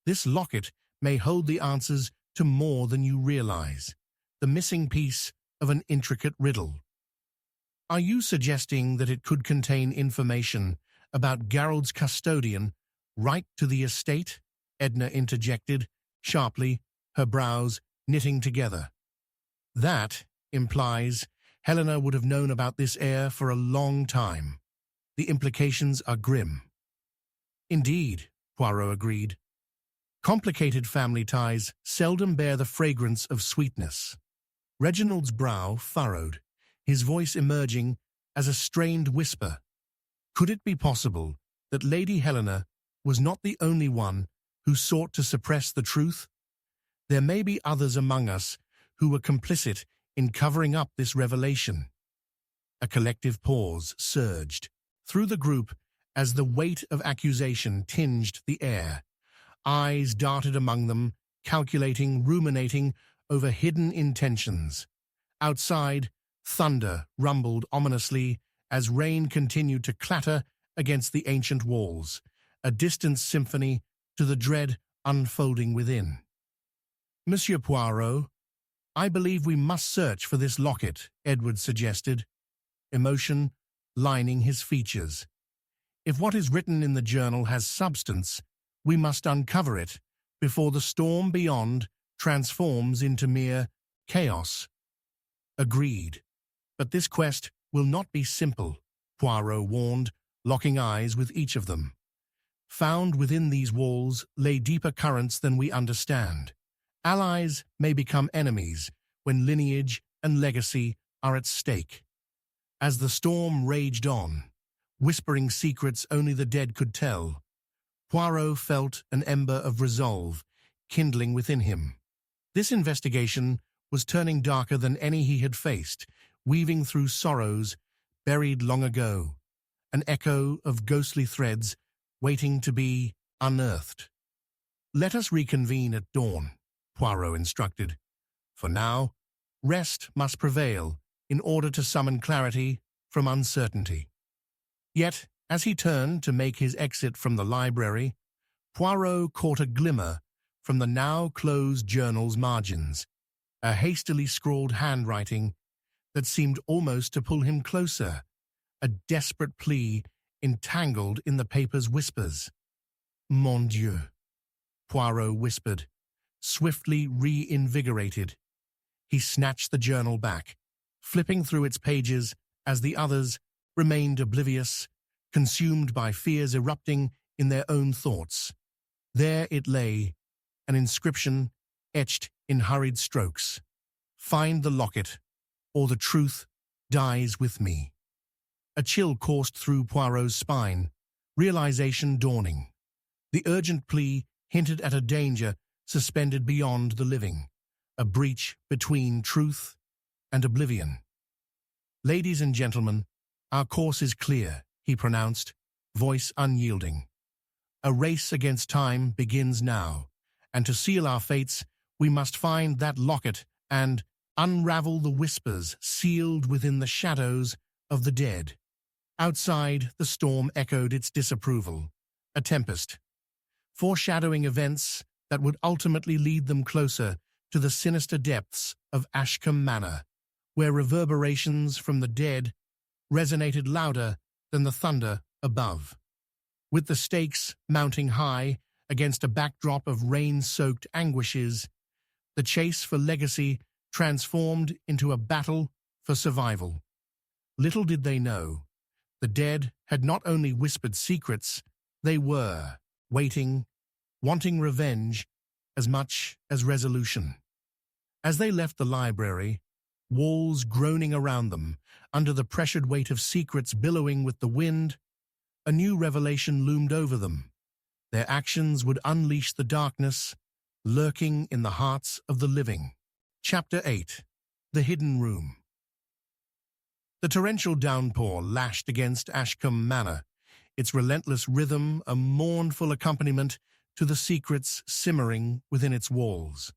This locket may hold the answers to more than you realize, the missing piece of an intricate riddle." "Are you suggesting that it could contain information about Gerald's custodian right to the estate?" Edna interjected, sharply, her brows knitting together. "That implies Helena would have known about this heir for a long time. The implications are grim." "Indeed," Poirot agreed. "Complicated family ties seldom bear the fragrance of sweetness." Reginald's brow furrowed, his voice emerging as a strained whisper. Could it be possible that Lady Helena was not the only one who sought to suppress the truth? There may be others among us who were complicit in covering up this revelation. A collective pause surged through the group as the weight of accusation tinged the air. Eyes darted among them, calculating, ruminating over hidden intentions. Outside, thunder rumbled ominously as rain continued to clatter against the ancient walls, a distant symphony to the dread unfolding within. "Monsieur Poirot, I believe we must search for this locket," Edward suggested, emotion lining his features. "If what is written in the journal has substance, we must uncover it before the storm beyond transforms into mere chaos." "Agreed. But this quest will not be simple," Poirot warned, locking eyes with each of them. "Found within these walls lay deeper currents than we understand. Allies may become enemies when lineage and legacy are at stake." As the storm raged on, whispering secrets only the dead could tell, Poirot felt an ember of resolve kindling within him. This investigation was turning darker than any he had faced, weaving through sorrows buried long ago, an echo of ghostly threads waiting to be unearthed. "Let us reconvene at dawn," Poirot instructed. "For now, rest must prevail in order to summon clarity from uncertainty." Yet, as he turned to make his exit from the library, Poirot caught a glimmer from the now closed journal's margins, a hastily scrawled handwriting that seemed almost to pull him closer, a desperate plea entangled in the paper's whispers. "Mon Dieu," Poirot whispered, swiftly reinvigorated. He snatched the journal back, flipping through its pages as the others remained oblivious, consumed by fears erupting in their own thoughts. There it lay, an inscription etched in hurried strokes. "Find the locket, or the truth dies with me." A chill coursed through Poirot's spine, realization dawning. The urgent plea hinted at a danger suspended beyond the living, a breach between truth and oblivion. "Ladies and gentlemen, our course is clear," he pronounced, voice unyielding. A race against time begins now, and to seal our fates, we must find that locket and unravel the whispers sealed within the shadows of the dead. Outside, the storm echoed its disapproval. A tempest, foreshadowing events that would ultimately lead them closer to the sinister depths of Ashcombe Manor, where reverberations from the dead resonated louder than the thunder above. With the stakes mounting high against a backdrop of rain-soaked anguishes, the chase for legacy transformed into a battle for survival. Little did they know, the dead had not only whispered secrets, they were waiting, wanting revenge as much as resolution. As they left the library, walls groaning around them, under the pressured weight of secrets billowing with the wind, a new revelation loomed over them. Their actions would unleash the darkness lurking in the hearts of the living. Chapter 8. The Hidden Room. The torrential downpour lashed against Ashcombe Manor, its relentless rhythm a mournful accompaniment to the secrets simmering within its walls.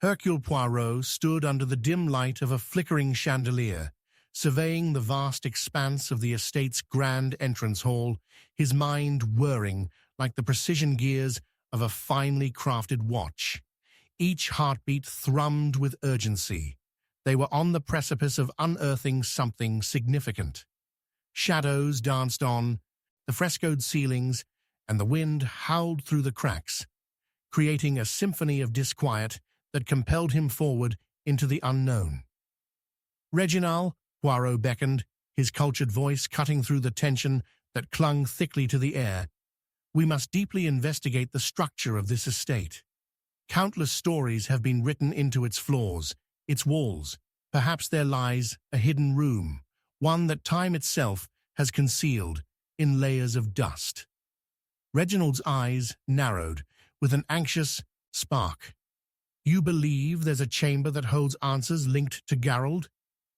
Hercule Poirot stood under the dim light of a flickering chandelier, surveying the vast expanse of the estate's grand entrance hall, his mind whirring like the precision gears of a finely crafted watch. Each heartbeat thrummed with urgency. They were on the precipice of unearthing something significant. Shadows danced on, the frescoed ceilings, and the wind howled through the cracks, creating a symphony of disquiet that compelled him forward into the unknown. "Reginald," Poirot beckoned, his cultured voice cutting through the tension that clung thickly to the air. "We must deeply investigate the structure of this estate. Countless stories have been written into its floors, its walls. Perhaps there lies a hidden room, one that time itself has concealed in layers of dust." Reginald's eyes narrowed with an anxious spark. "You believe there's a chamber that holds answers linked to Gerald?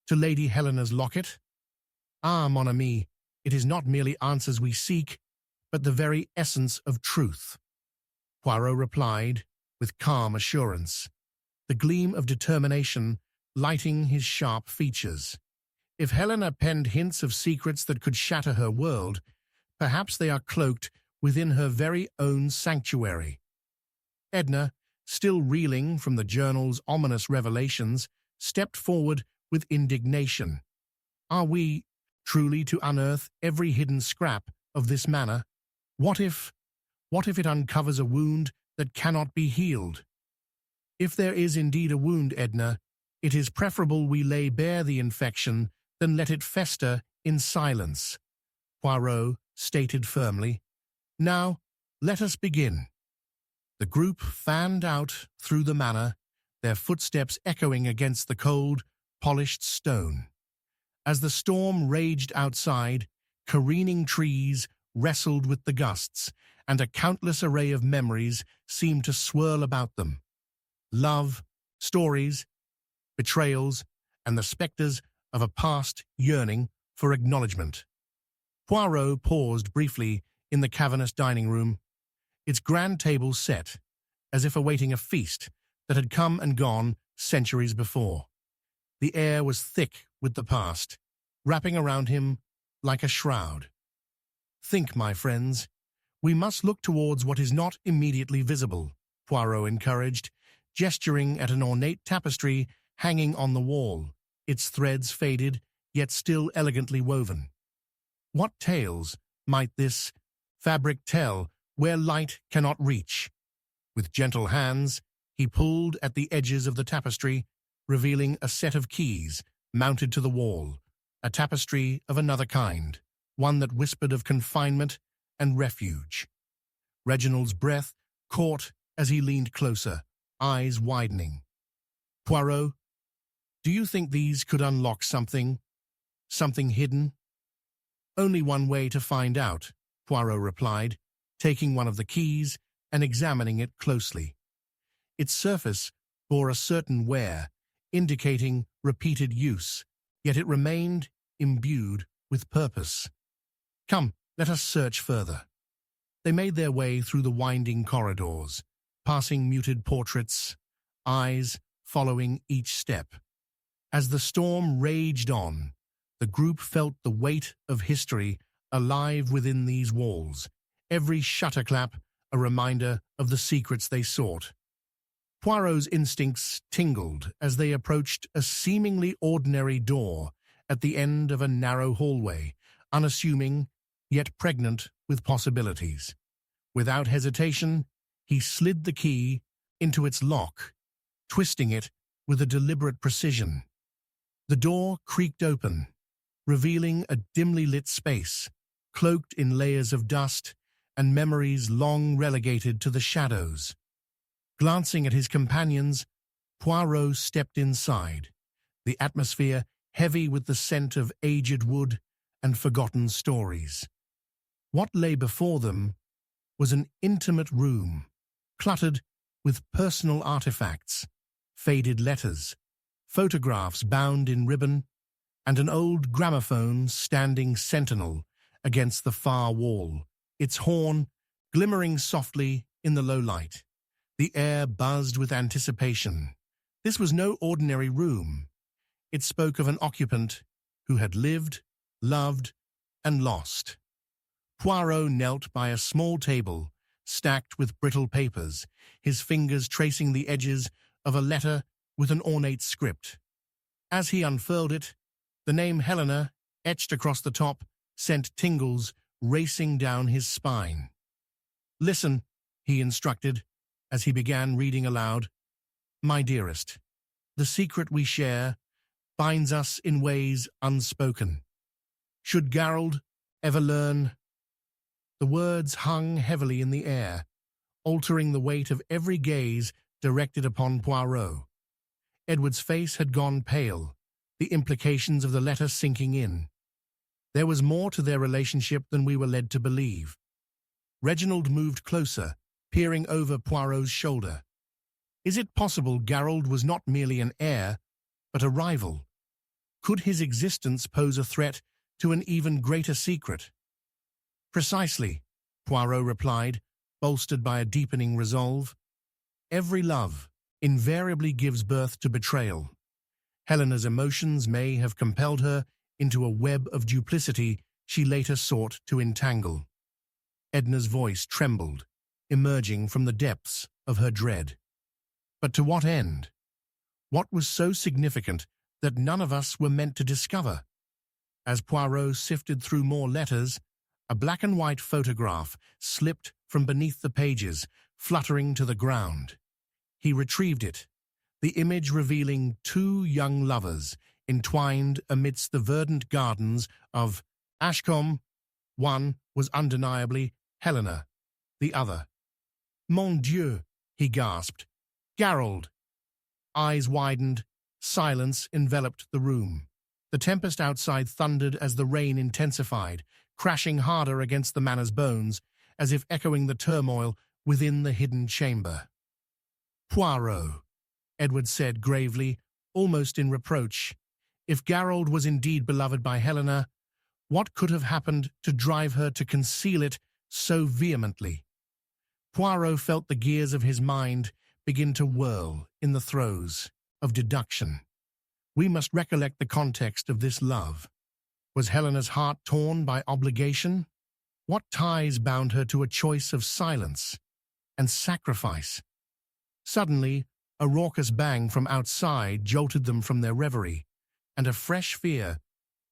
To Lady Helena's locket?" "Ah, mon ami, it is not merely answers we seek, but the very essence of truth," Poirot replied with calm assurance, the gleam of determination lighting his sharp features. "If Helena penned hints of secrets that could shatter her world, perhaps they are cloaked within her very own sanctuary." Edna, still reeling from the journal's ominous revelations, stepped forward with indignation. "Are we truly to unearth every hidden scrap of this manor? What if it uncovers a wound that cannot be healed?" "If there is indeed a wound, Edna, it is preferable we lay bare the infection than let it fester in silence," Poirot stated firmly. "Now, let us begin." The group fanned out through the manor, their footsteps echoing against the cold, polished stone. As the storm raged outside, careening trees wrestled with the gusts, and a countless array of memories seemed to swirl about them. Love, stories, betrayals, and the spectres of a past yearning for acknowledgement. Poirot paused briefly in the cavernous dining room, its grand table set, as if awaiting a feast that had come and gone centuries before. The air was thick with the past, wrapping around him like a shroud. "Think, my friends. We must look towards what is not immediately visible," Poirot encouraged, gesturing at an ornate tapestry hanging on the wall, its threads faded, yet still elegantly woven. What tales might this fabric tell where light cannot reach? With gentle hands, he pulled at the edges of the tapestry, revealing a set of keys mounted to the wall, a tapestry of another kind, one that whispered of confinement and refuge. Reginald's breath caught as he leaned closer, eyes widening. "Poirot, do you think these could unlock something hidden?" "Only one way to find out," Poirot replied, taking one of the keys and examining it closely. Its surface bore a certain wear, indicating repeated use, yet it remained imbued with purpose. "Come, Let us search further. They made their way through the winding corridors, passing muted portraits, eyes following each step. As the storm raged on, the group felt the weight of history alive within these walls, every shutterclap a reminder of the secrets they sought. Poirot's instincts tingled as they approached a seemingly ordinary door at the end of a narrow hallway, unassuming yet pregnant with possibilities. Without hesitation, he slid the key into its lock, twisting it with a deliberate precision. The door creaked open, revealing a dimly lit space, cloaked in layers of dust and memories long relegated to the shadows. Glancing at his companions, Poirot stepped inside, the atmosphere heavy with the scent of aged wood and forgotten stories. What lay before them was an intimate room, cluttered with personal artifacts, faded letters, photographs bound in ribbon, and an old gramophone standing sentinel against the far wall, its horn glimmering softly in the low light. The air buzzed with anticipation. This was no ordinary room. It spoke of an occupant who had lived, loved, and lost. Poirot knelt by a small table, stacked with brittle papers, his fingers tracing the edges of a letter with an ornate script. As he unfurled it, the name Helena, etched across the top, sent tingles racing down his spine. "Listen," he instructed, as he began reading aloud. "My dearest, the secret we share binds us in ways unspoken. Should Gerald ever learn—" The words hung heavily in the air, altering the weight of every gaze directed upon Poirot. Edward's face had gone pale, the implications of the letter sinking in. There was more to their relationship than we were led to believe. Reginald moved closer, peering over Poirot's shoulder. Is it possible Gerald was not merely an heir, but a rival? Could his existence pose a threat to an even greater secret? "Precisely," Poirot replied, bolstered by a deepening resolve. "Every love invariably gives birth to betrayal. Helena's emotions may have compelled her into a web of duplicity she later sought to entangle." Edna's voice trembled, emerging from the depths of her dread. But to what end? What was so significant that none of us were meant to discover? As Poirot sifted through more letters, a black-and-white photograph slipped from beneath the pages, fluttering to the ground. He retrieved it, the image revealing two young lovers entwined amidst the verdant gardens of Ashcombe. One was undeniably Helena, the other. "Mon Dieu," he gasped. "Gerald!" Eyes widened, silence enveloped the room. The tempest outside thundered as the rain intensified, crashing harder against the manor's bones, as if echoing the turmoil within the hidden chamber. "Poirot," Edward said gravely, almost in reproach. "If Gerald was indeed beloved by Helena, what could have happened to drive her to conceal it so vehemently?" Poirot felt the gears of his mind begin to whirl in the throes of deduction. We must recollect the context of this love. Was Helena's heart torn by obligation? What ties bound her to a choice of silence and sacrifice? Suddenly, a raucous bang from outside jolted them from their reverie, and a fresh fear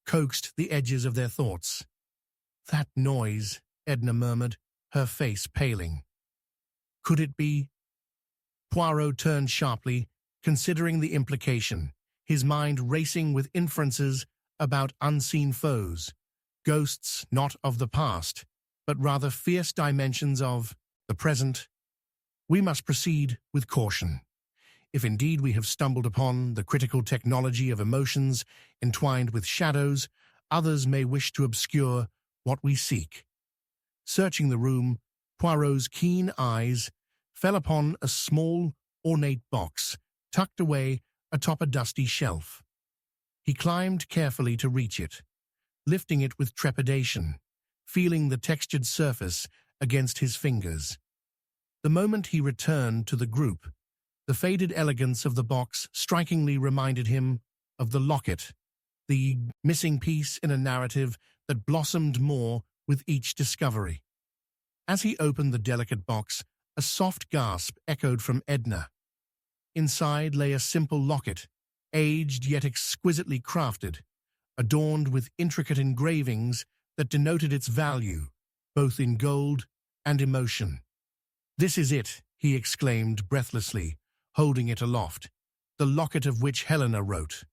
coaxed the edges of their thoughts. "That noise," Edna murmured, her face paling. "Could it be—" Poirot turned sharply, considering the implication, his mind racing with inferences about unseen foes, ghosts not of the past, but rather fierce dimensions of the present. We must proceed with caution. If indeed we have stumbled upon the critical technology of emotions entwined with shadows, others may wish to obscure what we seek. Searching the room, Poirot's keen eyes fell upon a small, ornate box tucked away atop a dusty shelf. He climbed carefully to reach it, lifting it with trepidation, feeling the textured surface against his fingers. The moment he returned to the group, the faded elegance of the box strikingly reminded him of the locket, the missing piece in a narrative that blossomed more with each discovery. As he opened the delicate box, a soft gasp echoed from Edna. Inside lay a simple locket, aged yet exquisitely crafted, adorned with intricate engravings that denoted its value, both in gold and emotion. "This is it," he exclaimed breathlessly, holding it aloft, "the locket of which Helena wrote."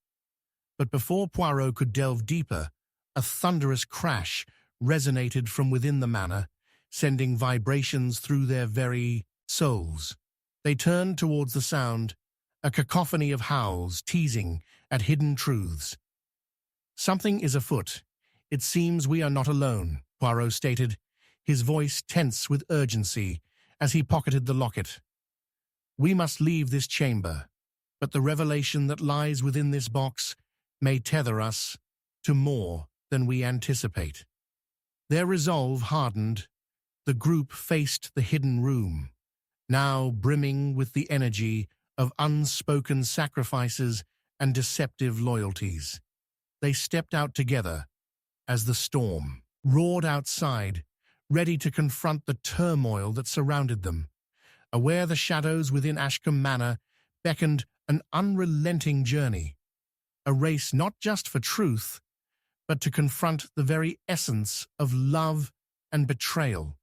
But before Poirot could delve deeper, a thunderous crash resonated from within the manor, sending vibrations through their very souls. They turned towards the sound, a cacophony of howls teasing at hidden truths. "Something is afoot. It seems we are not alone," Poirot stated, his voice tense with urgency as he pocketed the locket. "We must leave this chamber, but the revelation that lies within this box may tether us to more than we anticipate." Their resolve hardened. The group faced the hidden room, now brimming with the energy of unspoken sacrifices and deceptive loyalties. They stepped out together as the storm roared outside, ready to confront the turmoil that surrounded them, aware the shadows within Ashcombe Manor beckoned an unrelenting journey, a race not just for truth, but to confront the very essence of love and betrayal.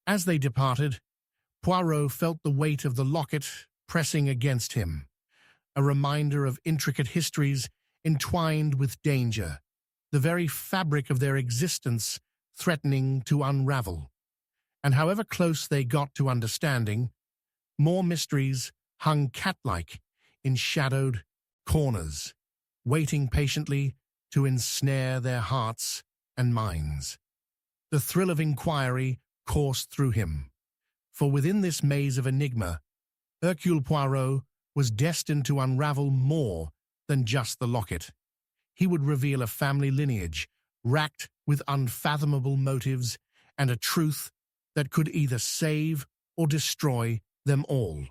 As they departed, Poirot felt the weight of the locket pressing against him, a reminder of intricate histories entwined with danger, the very fabric of their existence threatening to unravel. And however close they got to understanding, more mysteries hung cat-like in shadowed corners, waiting patiently to ensnare their hearts and minds. The thrill of inquiry coursed through him, for within this maze of enigma, Hercule Poirot was destined to unravel more than just the locket. He would reveal a family lineage racked with unfathomable motives and a truth that could either save or destroy them all.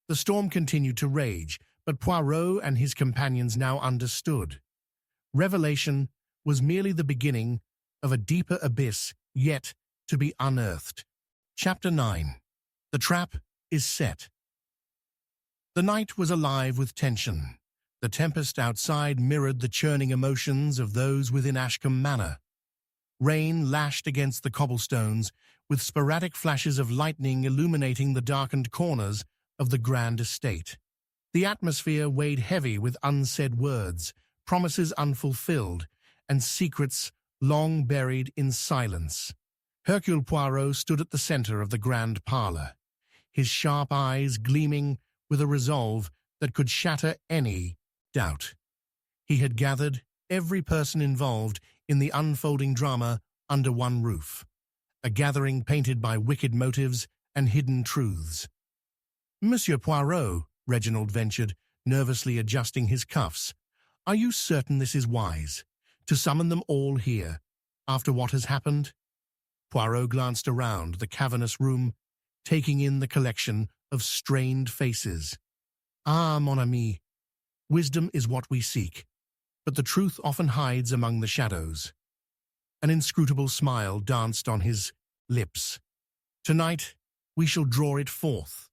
The storm continued to rage, but Poirot and his companions now understood. Revelation was merely the beginning of a deeper abyss yet to be unearthed. Chapter 9. The Trap is Set. The night was alive with tension. The tempest outside mirrored the churning emotions of those within Ashcombe Manor. Rain lashed against the cobblestones, with sporadic flashes of lightning illuminating the darkened corners of the grand estate. The atmosphere weighed heavy with unsaid words, promises unfulfilled, and secrets long buried in silence. Hercule Poirot stood at the center of the grand parlor, his sharp eyes gleaming with a resolve that could shatter any doubt. He had gathered every person involved in the unfolding drama under one roof, a gathering painted by wicked motives and hidden truths. "Monsieur Poirot," Reginald ventured, nervously adjusting his cuffs, "are you certain this is wise, to summon them all here, after what has happened?" Poirot glanced around the cavernous room, taking in the collection of strained faces. "Ah, mon ami, wisdom is what we seek, but the truth often hides among the shadows." An inscrutable smile danced on his lips. "Tonight, we shall draw it forth."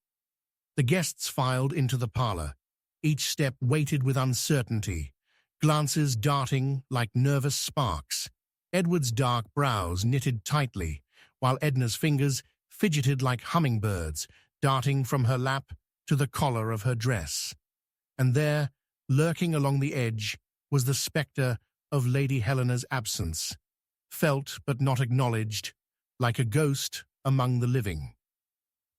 The guests filed into the parlor, each step weighted with uncertainty, glances darting like nervous sparks. Edward's dark brows knitted tightly, while Edna's fingers fidgeted like hummingbirds, darting from her lap to the collar of her dress. And there, lurking along the edge, was the spectre of Lady Helena's absence, felt but not acknowledged, like a ghost among the living.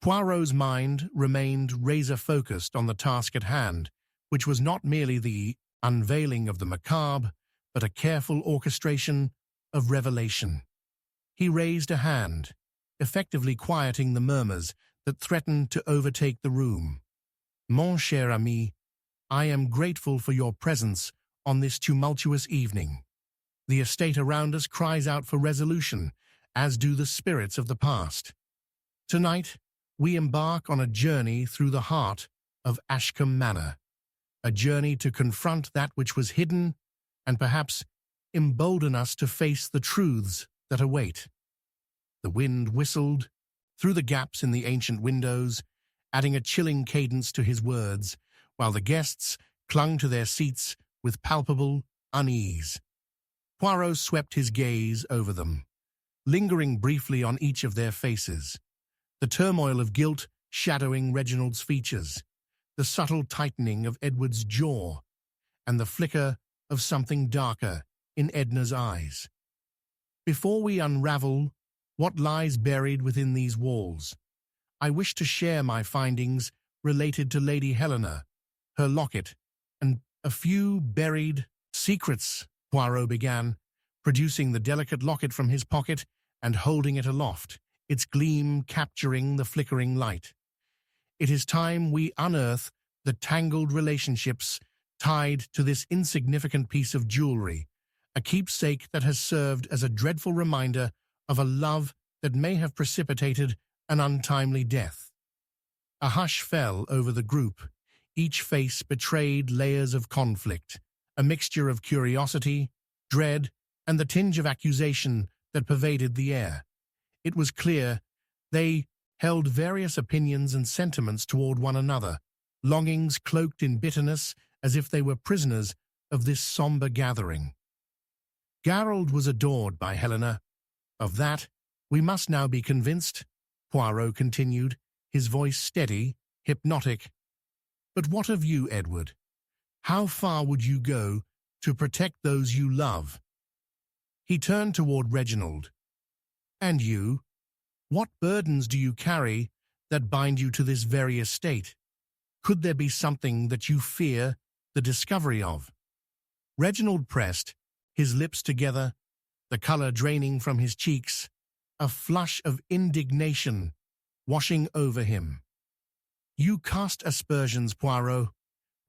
Poirot's mind remained razor-focused on the task at hand, which was not merely the unveiling of the macabre, but a careful orchestration of revelation. He raised a hand, effectively quieting the murmurs that threatened to overtake the room. "Mon cher ami, I am grateful for your presence on this tumultuous evening." The estate around us cries out for resolution, as do the spirits of the past. Tonight, we embark on a journey through the heart of Ashcombe Manor, a journey to confront that which was hidden and perhaps embolden us to face the truths that await. The wind whistled through the gaps in the ancient windows, adding a chilling cadence to his words, while the guests clung to their seats with palpable unease. Poirot swept his gaze over them, lingering briefly on each of their faces, the turmoil of guilt shadowing Reginald's features, the subtle tightening of Edward's jaw, and the flicker of something darker in Edna's eyes. Before we unravel what lies buried within these walls, I wish to share my findings related to Lady Helena, her locket, and a few buried secrets, Poirot began, producing the delicate locket from his pocket and holding it aloft, its gleam capturing the flickering light. It is time we unearth the tangled relationships tied to this insignificant piece of jewelry, a keepsake that has served as a dreadful reminder of a love that may have precipitated an untimely death. A hush fell over the group. Each face betrayed layers of conflict, a mixture of curiosity, dread, and the tinge of accusation that pervaded the air. It was clear they held various opinions and sentiments toward one another, longings cloaked in bitterness as if they were prisoners of this somber gathering. Gerald was adored by Helena. Of that, we must now be convinced, Poirot continued, his voice steady, hypnotic. But what of you, Edward? How far would you go to protect those you love? He turned toward Reginald. And you? What burdens do you carry that bind you to this very estate? Could there be something that you fear the discovery of? Reginald pressed, his lips together, the color draining from his cheeks, a flush of indignation washing over him. You cast aspersions, Poirot.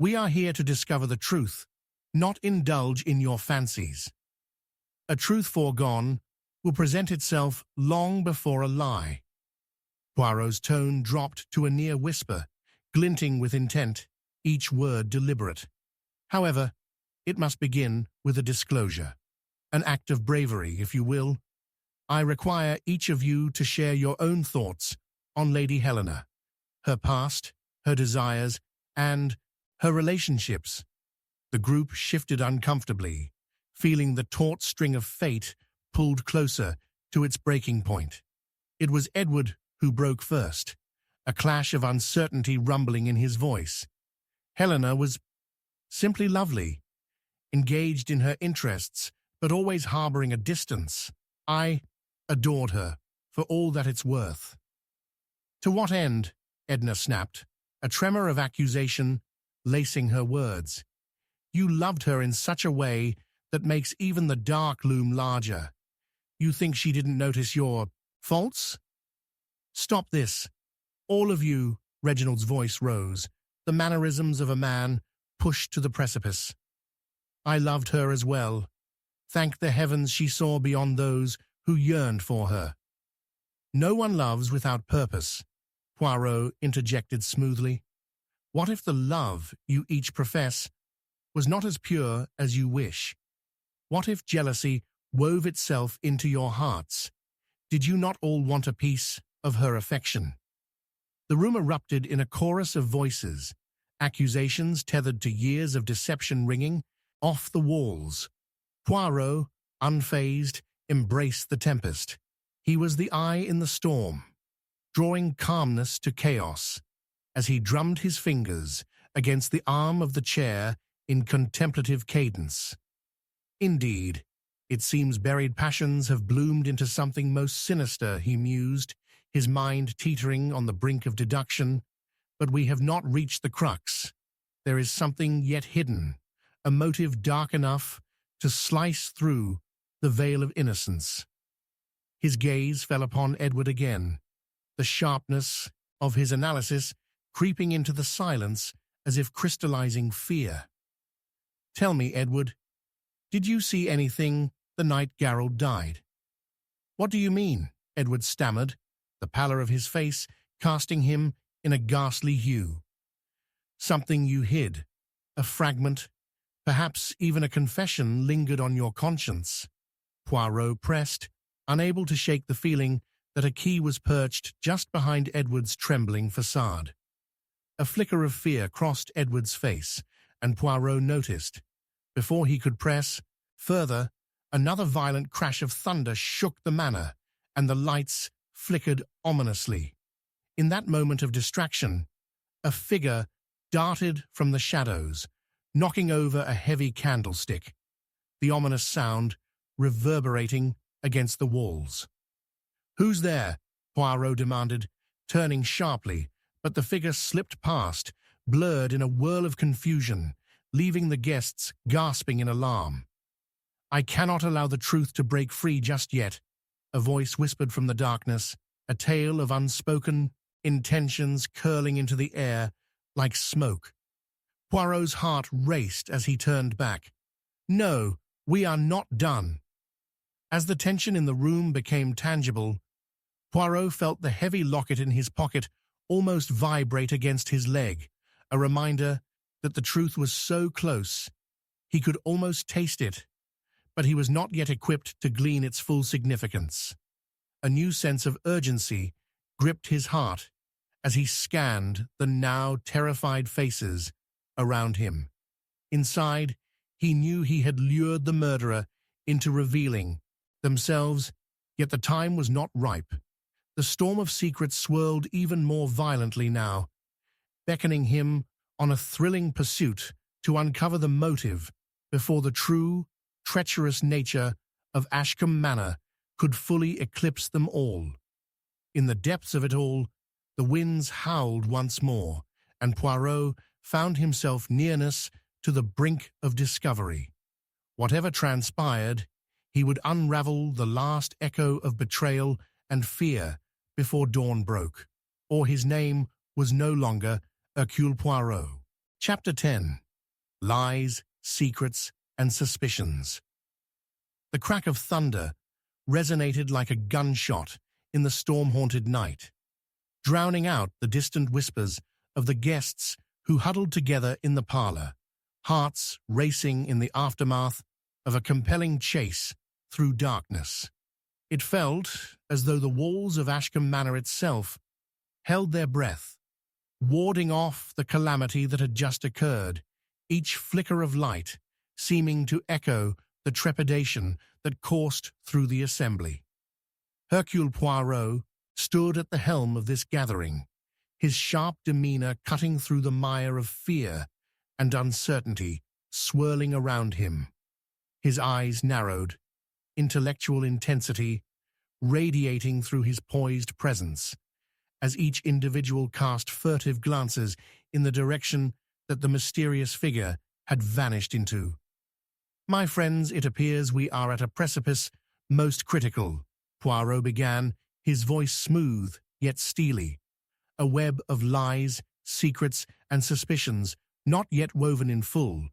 We are here to discover the truth, not indulge in your fancies. A truth foregone will present itself long before a lie. Poirot's tone dropped to a near whisper, glinting with intent, each word deliberate. However, it must begin with a disclosure, an act of bravery, if you will. I require each of you to share your own thoughts on Lady Helena, her past, her desires, and her relationships. The group shifted uncomfortably, feeling the taut string of fate pulled closer to its breaking point. It was Edward who broke first, a clash of uncertainty rumbling in his voice. Helena was simply lovely, engaged in her interests, but always harboring a distance. I adored her for all that it's worth. To what end? Edna snapped, a tremor of accusation lacing her words. You loved her in such a way that makes even the dark loom larger. You think she didn't notice your faults? Stop this. All of you, Reginald's voice rose, the mannerisms of a man pushed to the precipice. I loved her as well. Thank the heavens she saw beyond those who yearned for her. No one loves without purpose, Poirot interjected smoothly. What if the love you each profess was not as pure as you wish? What if jealousy wove itself into your hearts? Did you not all want a piece of her affection? The room erupted in a chorus of voices, accusations tethered to years of deception ringing off the walls. Poirot, unfazed, embraced the tempest. He was the eye in the storm, drawing calmness to chaos as he drummed his fingers against the arm of the chair in contemplative cadence. Indeed, it seems buried passions have bloomed into something most sinister, he mused, his mind teetering on the brink of deduction. But we have not reached the crux. There is something yet hidden, a motive dark enough to slice through the veil of innocence. His gaze fell upon Edward again, the sharpness of his analysis creeping into the silence as if crystallizing fear. Tell me, Edward, did you see anything the night Gerald died. "What do you mean?" Edward stammered, the pallor of his face casting him in a ghastly hue. "Something you hid, a fragment, perhaps even a confession lingered on your conscience." Poirot pressed, unable to shake the feeling that a key was perched just behind Edward's trembling facade. A flicker of fear crossed Edward's face, and Poirot noticed. Before he could press further, another violent crash of thunder shook the manor, and the lights flickered ominously. In that moment of distraction, a figure darted from the shadows, knocking over a heavy candlestick, the ominous sound reverberating against the walls. "Who's there?" Poirot demanded, turning sharply, but the figure slipped past, blurred in a whirl of confusion, leaving the guests gasping in alarm. "I cannot allow the truth to break free just yet," a voice whispered from the darkness, a tale of unspoken intentions curling into the air like smoke. Poirot's heart raced as he turned back. "No, we are not done." As the tension in the room became tangible, Poirot felt the heavy locket in his pocket almost vibrate against his leg, a reminder that the truth was so close. He could almost taste it, but he was not yet equipped to glean its full significance. A new sense of urgency gripped his heart as he scanned the now terrified faces around him. Inside, he knew he had lured the murderer into revealing themselves, yet the time was not ripe. The storm of secrets swirled even more violently now, beckoning him on a thrilling pursuit to uncover the motive before the true, treacherous nature of Ashcombe Manor could fully eclipse them all. In the depths of it all, the winds howled once more, and Poirot found himself nearness to the brink of discovery. Whatever transpired, he would unravel the last echo of betrayal and fear before dawn broke, or his name was no longer Hercule Poirot. Chapter 10. Lies, Secrets, and Suspicions. The crack of thunder resonated like a gunshot in the storm-haunted night, drowning out the distant whispers of the guests who huddled together in the parlor, hearts racing in the aftermath of a compelling chase through darkness. It felt as though the walls of Ashcombe Manor itself held their breath, warding off the calamity that had just occurred, each flicker of light seeming to echo the trepidation that coursed through the assembly. Hercule Poirot stood at the helm of this gathering, his sharp demeanor cutting through the mire of fear and uncertainty swirling around him. His eyes narrowed, intellectual intensity radiating through his poised presence, as each individual cast furtive glances in the direction that the mysterious figure had vanished into. "My friends, it appears we are at a precipice most critical," Poirot began, his voice smooth yet steely. "A web of lies, secrets, and suspicions not yet woven in full,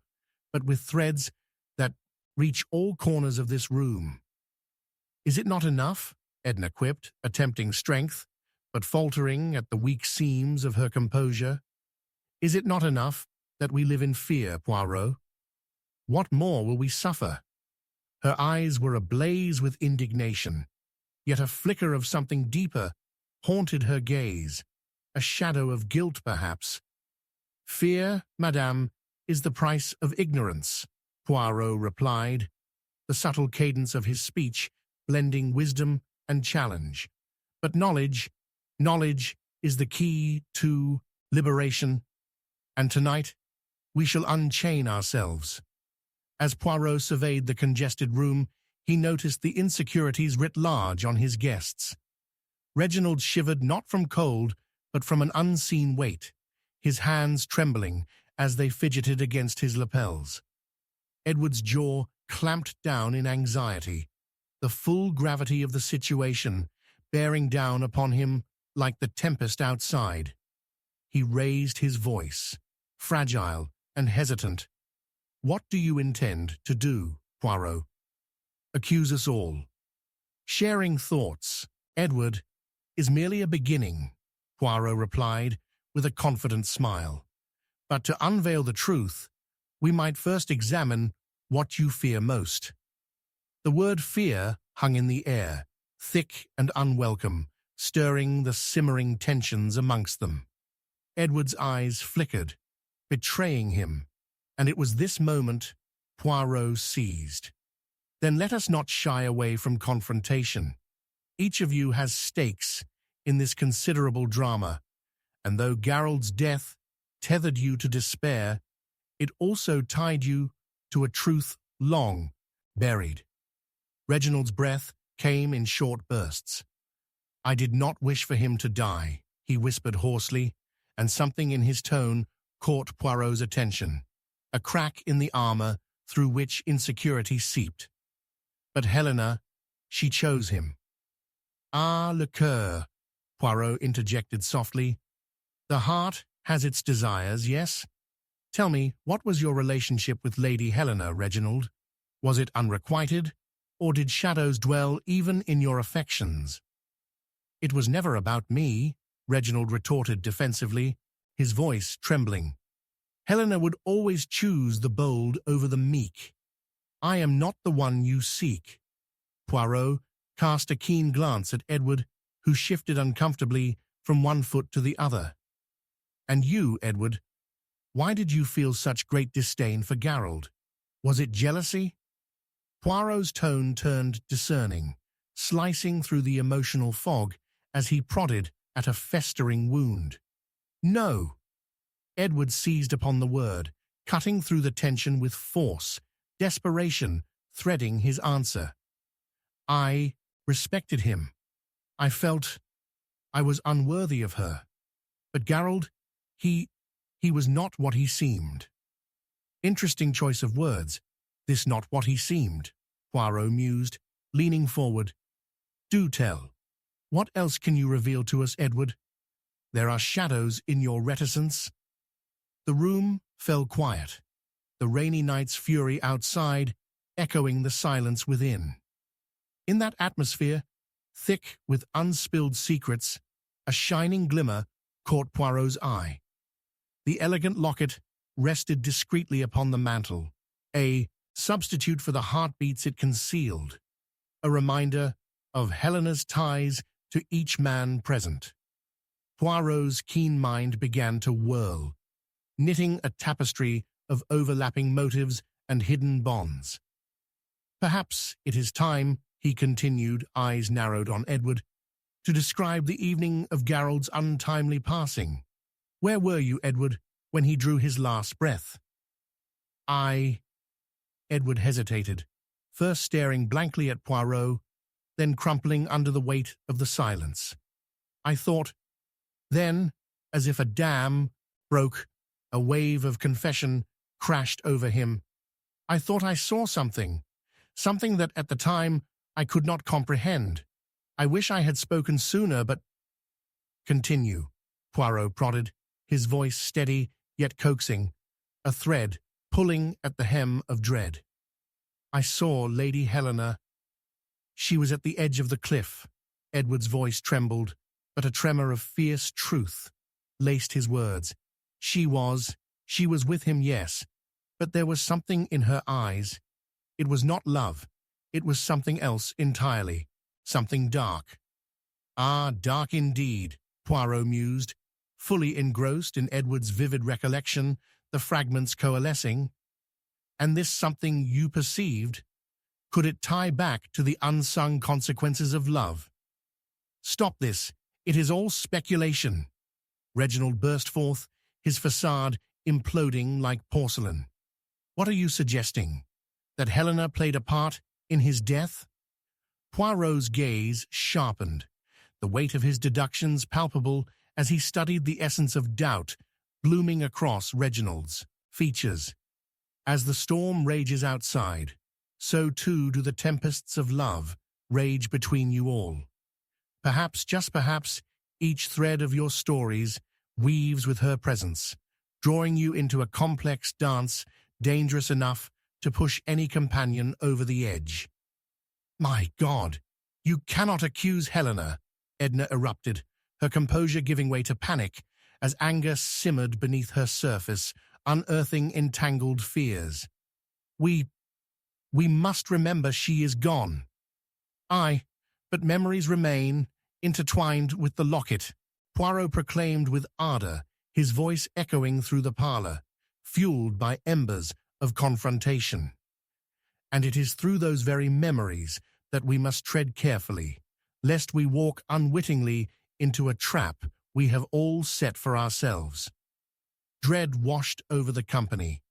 but with threads that reach all corners of this room." "Is it not enough?" Edna quipped, attempting strength, but faltering at the weak seams of her composure. "Is it not enough that we live in fear, Poirot? What more will we suffer?" Her eyes were ablaze with indignation, yet a flicker of something deeper haunted her gaze, a shadow of guilt perhaps. "Fear, madame, is the price of ignorance," Poirot replied, the subtle cadence of his speech blending wisdom and challenge. "But knowledge is the key to liberation, and tonight we shall unchain ourselves." As Poirot surveyed the congested room, he noticed the insecurities writ large on his guests. Reginald shivered not from cold, but from an unseen weight, his hands trembling as they fidgeted against his lapels. Edward's jaw clamped down in anxiety, the full gravity of the situation bearing down upon him like the tempest outside. He raised his voice, fragile and hesitant. "What do you intend to do, Poirot?" accuse us all. Sharing thoughts, Edward, is merely a beginning, Poirot replied with a confident smile. But to unveil the truth, we might first examine what you fear most. The word fear hung in the air, thick and unwelcome, stirring the simmering tensions amongst them. Edward's eyes flickered, betraying him, and it was this moment Poirot seized. Then let us not shy away from confrontation. Each of you has stakes in this considerable drama, and though Gerald's death tethered you to despair, it also tied you to a truth long buried. Reginald's breath came in short bursts. I did not wish for him to die, he whispered hoarsely, and something in his tone caught Poirot's attention, a crack in the armor through which insecurity seeped. But Helena, she chose him. Ah, le cœur, Poirot interjected softly. The heart has its desires, yes? Tell me, what was your relationship with Lady Helena, Reginald? Was it unrequited, or did shadows dwell even in your affections? It was never about me, Reginald retorted defensively, his voice trembling. Helena would always choose the bold over the meek. I am not the one you seek. Poirot cast a keen glance at Edward, who shifted uncomfortably from one foot to the other. And you, Edward, why did you feel such great disdain for Gerald? Was it jealousy? Poirot's tone turned discerning, slicing through the emotional fog as he prodded at a festering wound. No. Edward seized upon the word, cutting through the tension with force, desperation threading his answer. I respected him. I felt I was unworthy of her. But Gerald, he was not what he seemed. Interesting choice of words, this not what he seemed, Poirot mused, leaning forward. Do tell. What else can you reveal to us, Edward? There are shadows in your reticence. The room fell quiet, the rainy night's fury outside echoing the silence within. In that atmosphere, thick with unspilled secrets, a shining glimmer caught Poirot's eye. The elegant locket rested discreetly upon the mantel, a substitute for the heartbeats it concealed, a reminder of Helena's ties to each man present. Poirot's keen mind began to whirl, knitting a tapestry of overlapping motives and hidden bonds. Perhaps it is time, he continued, eyes narrowed on Edward, to describe the evening of Gerald's untimely passing. Where were you, Edward, when he drew his last breath? Edward hesitated, first staring blankly at Poirot, then crumpling under the weight of the silence. I thought. Then, as if a dam broke, a wave of confession crashed over him. I thought I saw something that at the time I could not comprehend. I wish I had spoken sooner, but— Continue, Poirot prodded, his voice steady yet coaxing, a thread pulling at the hem of dread. I saw Lady Helena. She was at the edge of the cliff. Edward's voice trembled, but a tremor of fierce truth laced his words. She was with him, yes, but there was something in her eyes. It was not love. It was something else entirely, something dark. Ah, dark indeed, Poirot mused, fully engrossed in Edward's vivid recollection, the fragments coalescing. And this something you perceived, could it tie back to the unsung consequences of love? Stop this. It is all speculation. Reginald burst forth, his facade imploding like porcelain. What are you suggesting? That Helena played a part in his death? Poirot's gaze sharpened, the weight of his deductions palpable as he studied the essence of doubt blooming across Reginald's features. As the storm rages outside, so too do the tempests of love rage between you all. Perhaps, just perhaps, each thread of your stories weaves with her presence, drawing you into a complex dance dangerous enough to push any companion over the edge. My God, you cannot accuse Helena, Edna erupted, her composure giving way to panic as anger simmered beneath her surface, unearthing entangled fears. We must remember she is gone. But memories remain, intertwined with the locket, Poirot proclaimed with ardor, his voice echoing through the parlor, fueled by embers of confrontation. And it is through those very memories that we must tread carefully, lest we walk unwittingly into a trap we have all set for ourselves. Dread washed over the company,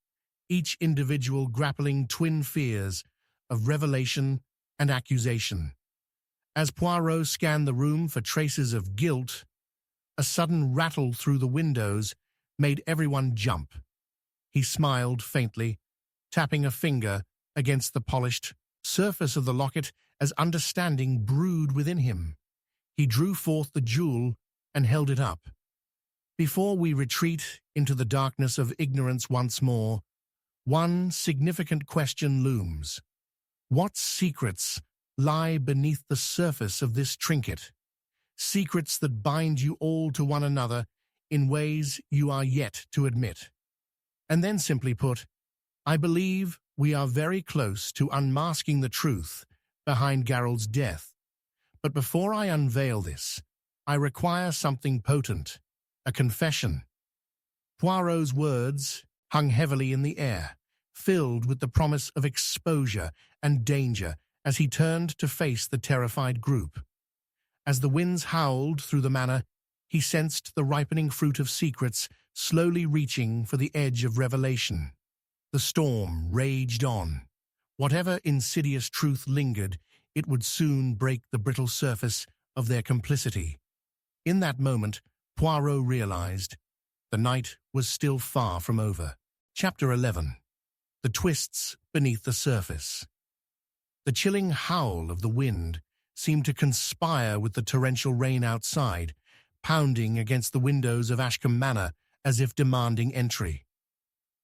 each individual grappling twin fears of revelation and accusation. As Poirot scanned the room for traces of guilt, a sudden rattle through the windows made everyone jump. He smiled faintly, tapping a finger against the polished surface of the locket as understanding brewed within him. He drew forth the jewel and held it up. Before we retreat into the darkness of ignorance once more, one significant question looms. What secrets lie beneath the surface of this trinket? Secrets that bind you all to one another in ways you are yet to admit. And then simply put, I believe we are very close to unmasking the truth behind Geralt's death. But before I unveil this, I require something potent, a confession. Poirot's words hung heavily in the air, filled with the promise of exposure and danger as he turned to face the terrified group. As the winds howled through the manor, he sensed the ripening fruit of secrets slowly reaching for the edge of revelation. The storm raged on. Whatever insidious truth lingered, it would soon break the brittle surface of their complicity. In that moment, Poirot realized the night was still far from over. Chapter 11. The twists beneath the surface. The chilling howl of the wind seemed to conspire with the torrential rain outside, pounding against the windows of Ashcombe Manor as if demanding entry.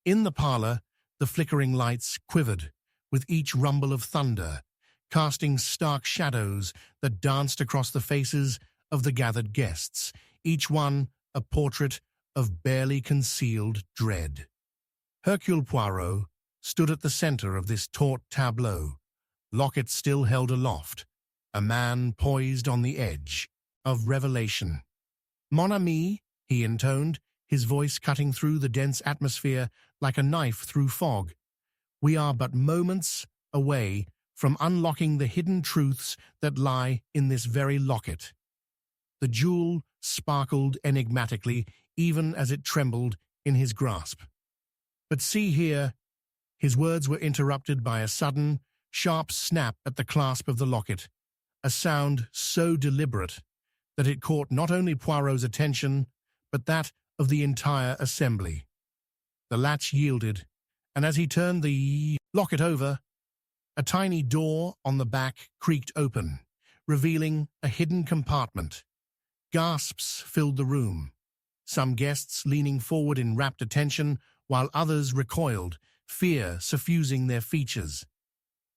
In the parlor, the flickering lights quivered with each rumble of thunder, casting stark shadows that danced across the faces of the gathered guests, each one a portrait of barely concealed dread. Hercule Poirot stood at the center of this taut tableau, locket still held aloft, a man poised on the edge of revelation. Mon ami, he intoned, his voice cutting through the dense atmosphere like a knife through fog. We are but moments away from unlocking the hidden truths that lie in this very locket. The jewel sparkled enigmatically even as it trembled in his grasp. But see here, his words were interrupted by a sudden, sharp snap at the clasp of the locket, a sound so deliberate that it caught not only Poirot's attention, but that of the entire assembly. The latch yielded, and as he turned the locket over, a tiny door on the back creaked open, revealing a hidden compartment. Gasps filled the room, some guests leaning forward in rapt attention, while others recoiled, fear suffusing their features.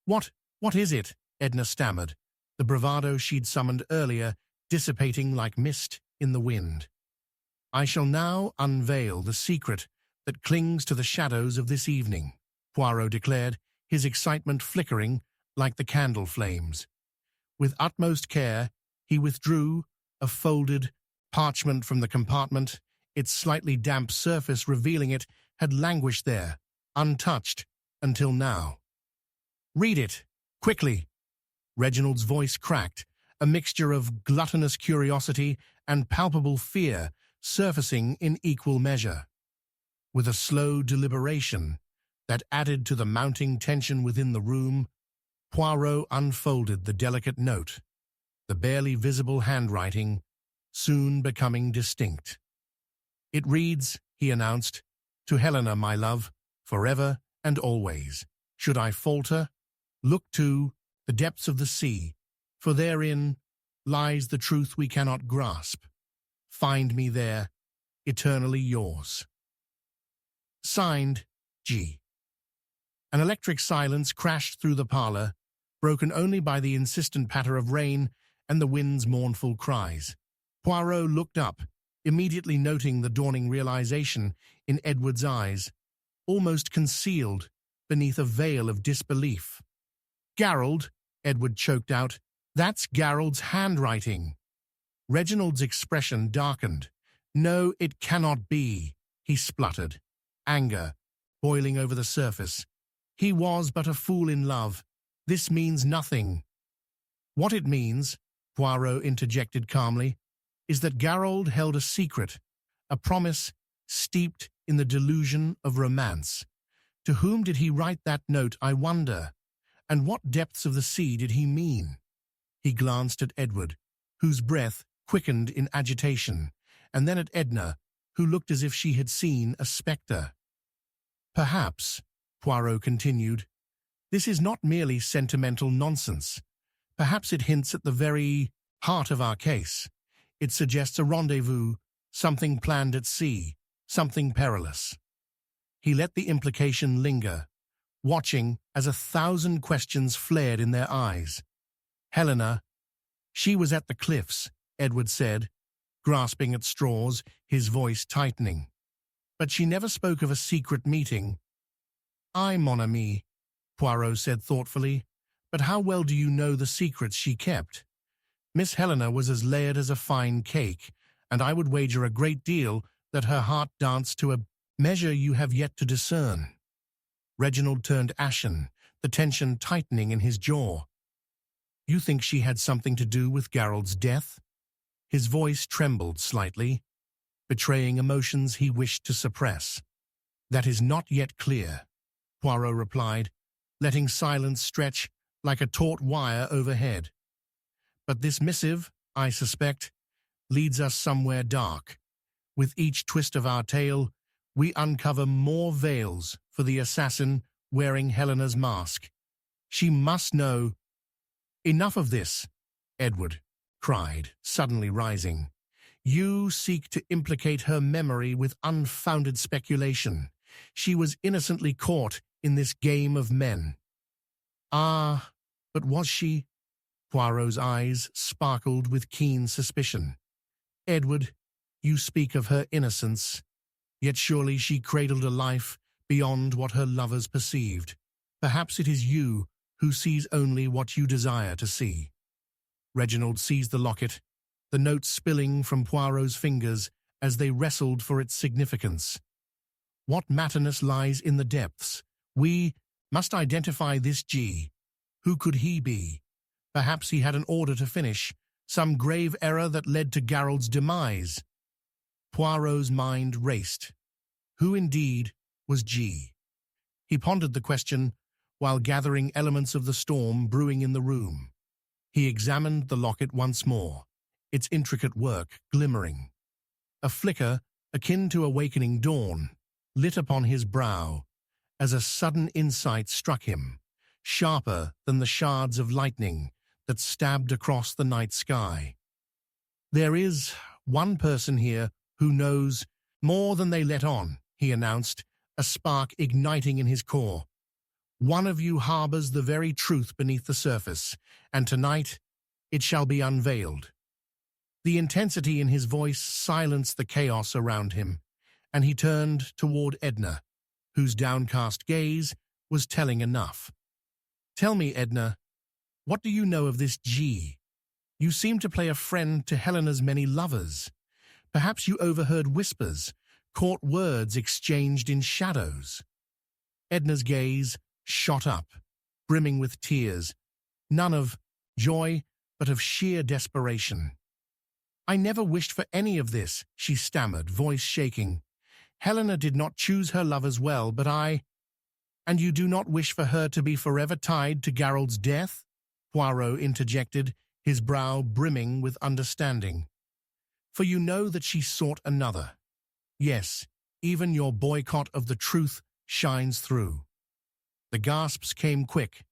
What is it?" Edna stammered, the bravado she'd summoned earlier dissipating like mist in the wind. "I shall now unveil the secret that clings to the shadows of this evening," Poirot declared, his excitement flickering like the candle flames. With utmost care, he withdrew a folded parchment from the compartment, its slightly damp surface revealing it had languished there, untouched, until now. "Read it, quickly!" Reginald's voice cracked, a mixture of gluttonous curiosity and palpable fear surfacing in equal measure. With a slow deliberation that added to the mounting tension within the room, Poirot unfolded the delicate note, the barely visible handwriting soon becoming distinct. "It reads," he announced, "to Helena, my love, forever and always. Should I falter, look to the depths of the sea, for therein lies the truth we cannot grasp. Find me there, eternally yours." Signed, G. An electric silence crashed through the parlor, broken only by the insistent patter of rain and the wind's mournful cries. Poirot looked up, immediately noting the dawning realization in Edward's eyes, almost concealed beneath a veil of disbelief. "Gerald," Edward choked out, "that's Gerald's handwriting." Reginald's expression darkened. "No, it cannot be," he spluttered, anger boiling over the surface. "He was but a fool in love. This means nothing." "What it means," Poirot interjected calmly, "is that Gerald held a secret, a promise steeped in the delusion of romance. To whom did he write that note, I wonder? And what depths of the sea did he mean?" He glanced at Edward, whose breath quickened in agitation, and then at Edna, who looked as if she had seen a spectre. "Perhaps," Poirot continued, "this is not merely sentimental nonsense. Perhaps it hints at the very heart of our case. It suggests a rendezvous, something planned at sea, something perilous." He let the implication linger, watching as 1,000 questions flared in their eyes. "Helena, she was at the cliffs," Edward said, grasping at straws, his voice tightening. "But she never spoke of a secret meeting." "Ay, mon ami," Poirot said thoughtfully, "but how well do you know the secrets she kept? Miss Helena was as layered as a fine cake, and I would wager a great deal that her heart danced to a measure you have yet to discern." Reginald turned ashen, the tension tightening in his jaw. "You think she had something to do with Gerald's death?" His voice trembled slightly, betraying emotions he wished to suppress. "That is not yet clear," Poirot replied, letting silence stretch like a taut wire overhead. "But this missive, I suspect, leads us somewhere dark. With each twist of our tale, we uncover more veils for the assassin wearing Helena's mask. She must know—" "Enough of this," Edward cried, suddenly rising. "You seek to implicate her memory with unfounded speculation. She was innocently caught in this game of men." "Ah, but was she?" Poirot's eyes sparkled with keen suspicion. "Edward, you speak of her innocence, yet surely she cradled a life beyond what her lovers perceived. Perhaps it is you who sees only what you desire to see." Reginald seized the locket, the note spilling from Poirot's fingers as they wrestled for its significance. "What matterness lies in the depths? We must identify this G. Who could he be? Perhaps he had an order to finish, some grave error that led to Gerald's demise." Poirot's mind raced. Who indeed was G? He pondered the question while gathering elements of the storm brewing in the room. He examined the locket once more, its intricate work glimmering. A flicker, akin to awakening dawn, lit upon his brow as a sudden insight struck him, sharper than the shards of lightning that stabbed across the night sky. "There is one person here who knows more than they let on," he announced, a spark igniting in his core. "One of you harbors the very truth beneath the surface, and tonight it shall be unveiled." The intensity in his voice silenced the chaos around him, and he turned toward Edna, whose downcast gaze was telling enough. "Tell me, Edna, what do you know of this G? You seem to play a friend to Helena's many lovers. Perhaps you overheard whispers, caught words exchanged in shadows." Edna's gaze shot up, brimming with tears, none of joy, but of sheer desperation. "I never wished for any of this," she stammered, voice shaking. "Helena did not choose her lovers well, but I—" "And you do not wish for her to be forever tied to Gerald's death?" Poirot interjected, his brow brimming with understanding. "For you know that she sought another. Yes, even your boycott of the truth shines through." The gasps came quick,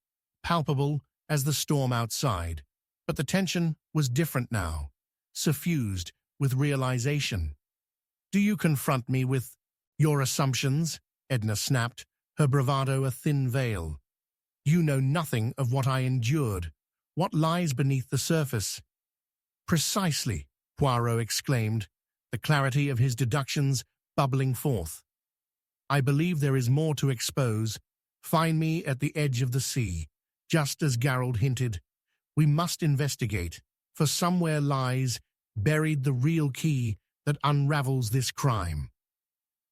palpable as the storm outside, but the tension was different now, suffused with realization. "Do you confront me with your assumptions?" Edna snapped, her bravado a thin veil. You know nothing of what I endured, what lies beneath the surface." "Precisely," Poirot exclaimed, the clarity of his deductions bubbling forth. "I believe there is more to expose. Find me at the edge of the sea, just as Gerald hinted. We must investigate, for somewhere lies buried the real key that unravels this crime."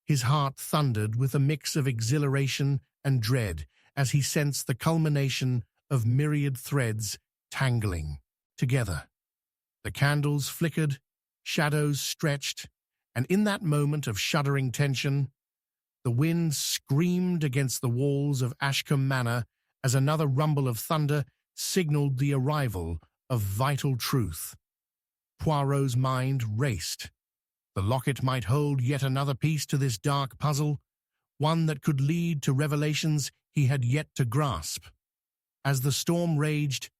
His heart thundered with a mix of exhilaration and dread as he sensed the culmination of myriad threads tangling together. The candles flickered, shadows stretched, and in that moment of shuddering tension, the wind screamed against the walls of Ashcombe Manor as another rumble of thunder signaled the arrival of vital truth. Poirot's mind raced. The locket might hold yet another piece to this dark puzzle, one that could lead to revelations he had yet to grasp. As the storm raged,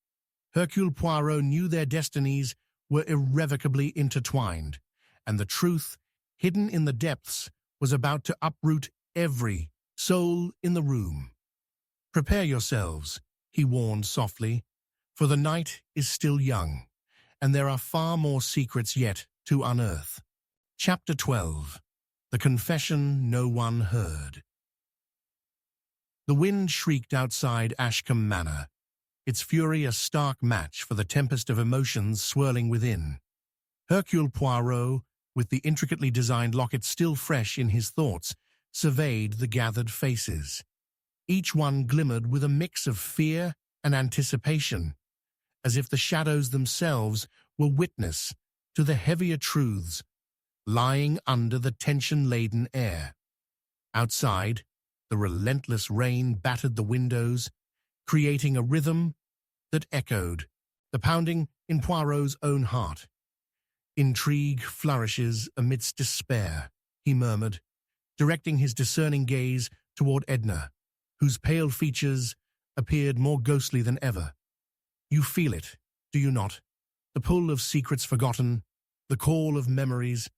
Hercule Poirot knew their destinies were irrevocably intertwined, and the truth, hidden in the depths, was about to uproot every soul in the room. "Prepare yourselves," he warned softly, "for the night is still young, and there are far more secrets yet to unearth." Chapter 12. The Confession No One Heard. The wind shrieked outside Ashcombe Manor, its fury a stark match for the tempest of emotions swirling within. Hercule Poirot, with the intricately designed locket still fresh in his thoughts, surveyed the gathered faces. Each one glimmered with a mix of fear and anticipation, as if the shadows themselves were witness to the heavier truths lying under the tension-laden air. Outside, the relentless rain battered the windows, creating a rhythm that echoed the pounding in Poirot's own heart. "Intrigue flourishes amidst despair," he murmured, directing his discerning gaze toward Edna, whose pale features appeared more ghostly than ever. "You feel it, do you not? The pull of secrets forgotten, the call of memories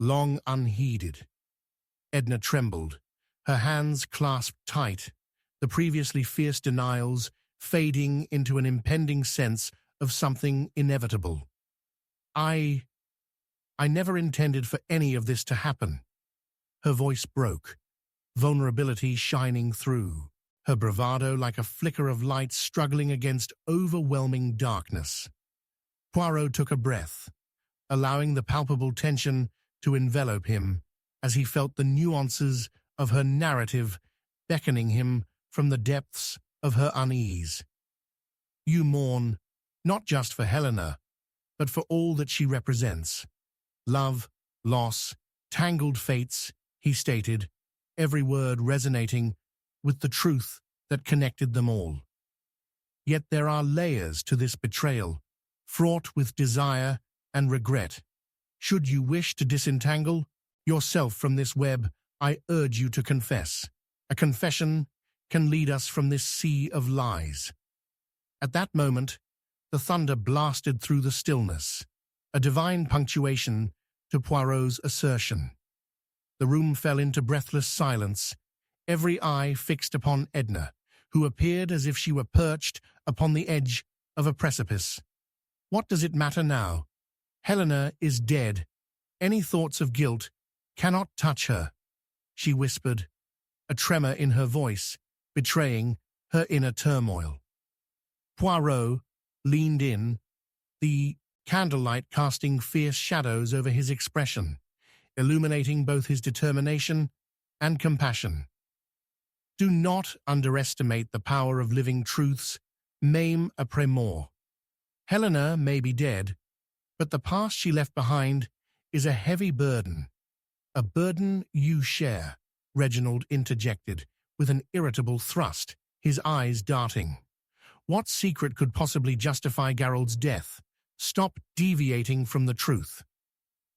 long unheeded." Edna trembled, her hands clasped tight, the previously fierce denials fading into an impending sense of something inevitable. I never intended for any of this to happen." Her voice broke, vulnerability shining through, her bravado like a flicker of light struggling against overwhelming darkness. Poirot took a breath, allowing the palpable tension to envelop him as he felt the nuances of her narrative beckoning him from the depths of her unease. "You mourn, not just for Helena, but for all that she represents. Love, loss, tangled fates," he stated, every word resonating with the truth that connected them all. "Yet there are layers to this betrayal, fraught with desire and regret. Should you wish to disentangle yourself from this web, I urge you to confess. A confession can lead us from this sea of lies." At that moment, the thunder blasted through the stillness, a divine punctuation to Poirot's assertion. The room fell into breathless silence, every eye fixed upon Edna, who appeared as if she were perched upon the edge of a precipice. "What does it matter now? Helena is dead. Any thoughts of guilt cannot touch her," she whispered, a tremor in her voice betraying her inner turmoil. Poirot leaned in, the candlelight casting fierce shadows over his expression, illuminating both his determination and compassion. "Do not underestimate the power of living truths, même après-mort. Helena may be dead, but the past she left behind is a heavy burden. A burden you share," Reginald interjected, with an irritable thrust, his eyes darting. "What secret could possibly justify Gerald's death? Stop deviating from the truth."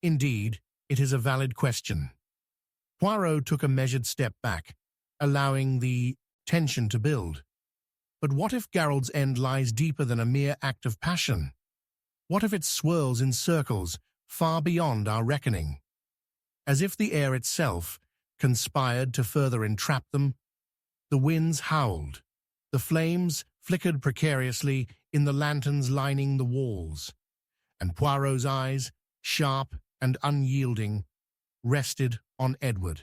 "Indeed, it is a valid question." Poirot took a measured step back, allowing the tension to build. "But what if Gerald's end lies deeper than a mere act of passion? What if it swirls in circles far beyond our reckoning? As if the air itself conspired to further entrap them, the winds howled, The flames flickered precariously in the lanterns lining the walls, and Poirot's eyes, sharp and unyielding, rested on Edward.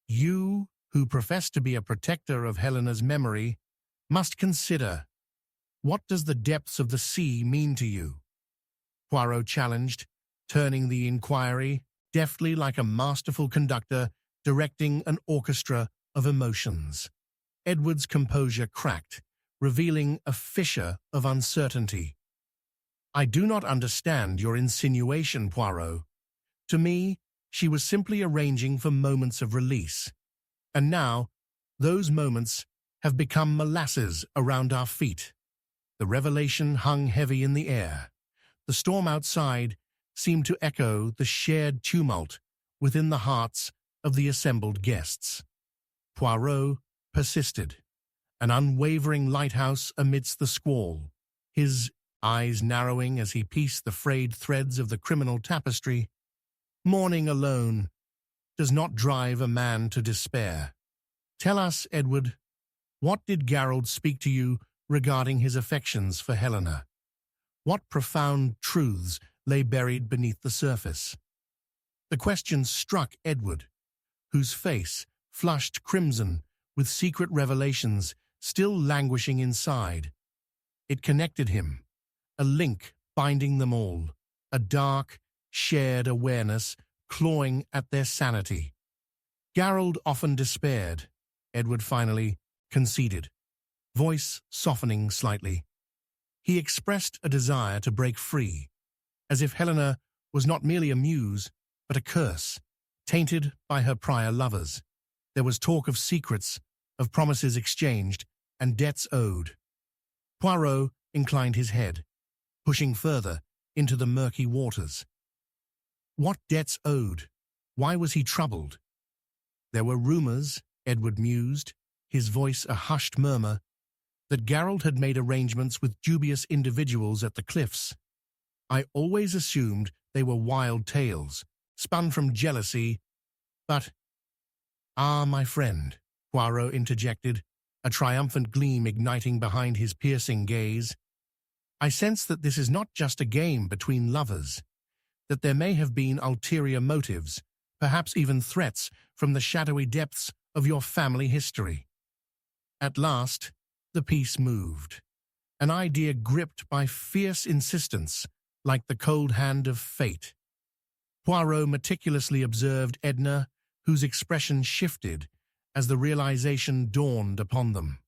You, who profess to be a protector of Helena's memory, must consider, what does the depths of the sea mean to you? Poirot challenged, turning the inquiry deftly like a masterful conductor directing an orchestra of emotions. Edward's composure cracked, revealing a fissure of uncertainty. I do not understand your insinuation, Poirot. To me, she was simply arranging for moments of release. And now, those moments have become molasses around our feet. The revelation hung heavy in the air. The storm outside seemed to echo the shared tumult within the hearts of the assembled guests. Poirot persisted, an unwavering lighthouse amidst the squall, his eyes narrowing as he pieced the frayed threads of the criminal tapestry. Mourning alone does not drive a man to despair. Tell us, Edward, what did Gerald speak to you regarding his affections for Helena? What profound truths lay buried beneath the surface? The question struck Edward, whose face flushed crimson with secret revelations still languishing inside. It connected him, a link binding them all, a dark, shared awareness clawing at their sanity. Gerald often despaired, Edward finally conceded, voice softening slightly. He expressed a desire to break free, as if Helena was not merely a muse, but a curse, tainted by her prior lovers. There was talk of secrets, of promises exchanged, and debts owed. Poirot inclined his head, pushing further into the murky waters. What debts owed? Why was he troubled? There were rumors, Edward mused, his voice a hushed murmur, that Gerald had made arrangements with dubious individuals at the cliffs. I always assumed they were wild tales, spun from jealousy, but— Ah, my friend, Poirot interjected, a triumphant gleam igniting behind his piercing gaze. I sense that this is not just a game between lovers, that there may have been ulterior motives, perhaps even threats from the shadowy depths of your family history. At last, the piece moved, an idea gripped by fierce insistence, like the cold hand of fate. Poirot meticulously observed Edna, whose expression shifted as the realization dawned upon them.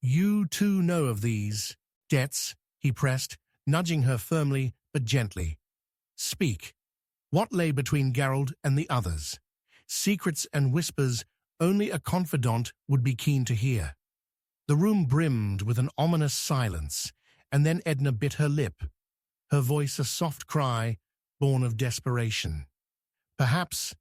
You too know of these debts, he pressed, nudging her firmly but gently. Speak. What lay between Gerald and the others? Secrets and whispers only a confidant would be keen to hear. The room brimmed with an ominous silence, and then Edna bit her lip, her voice a soft cry born of desperation. Perhaps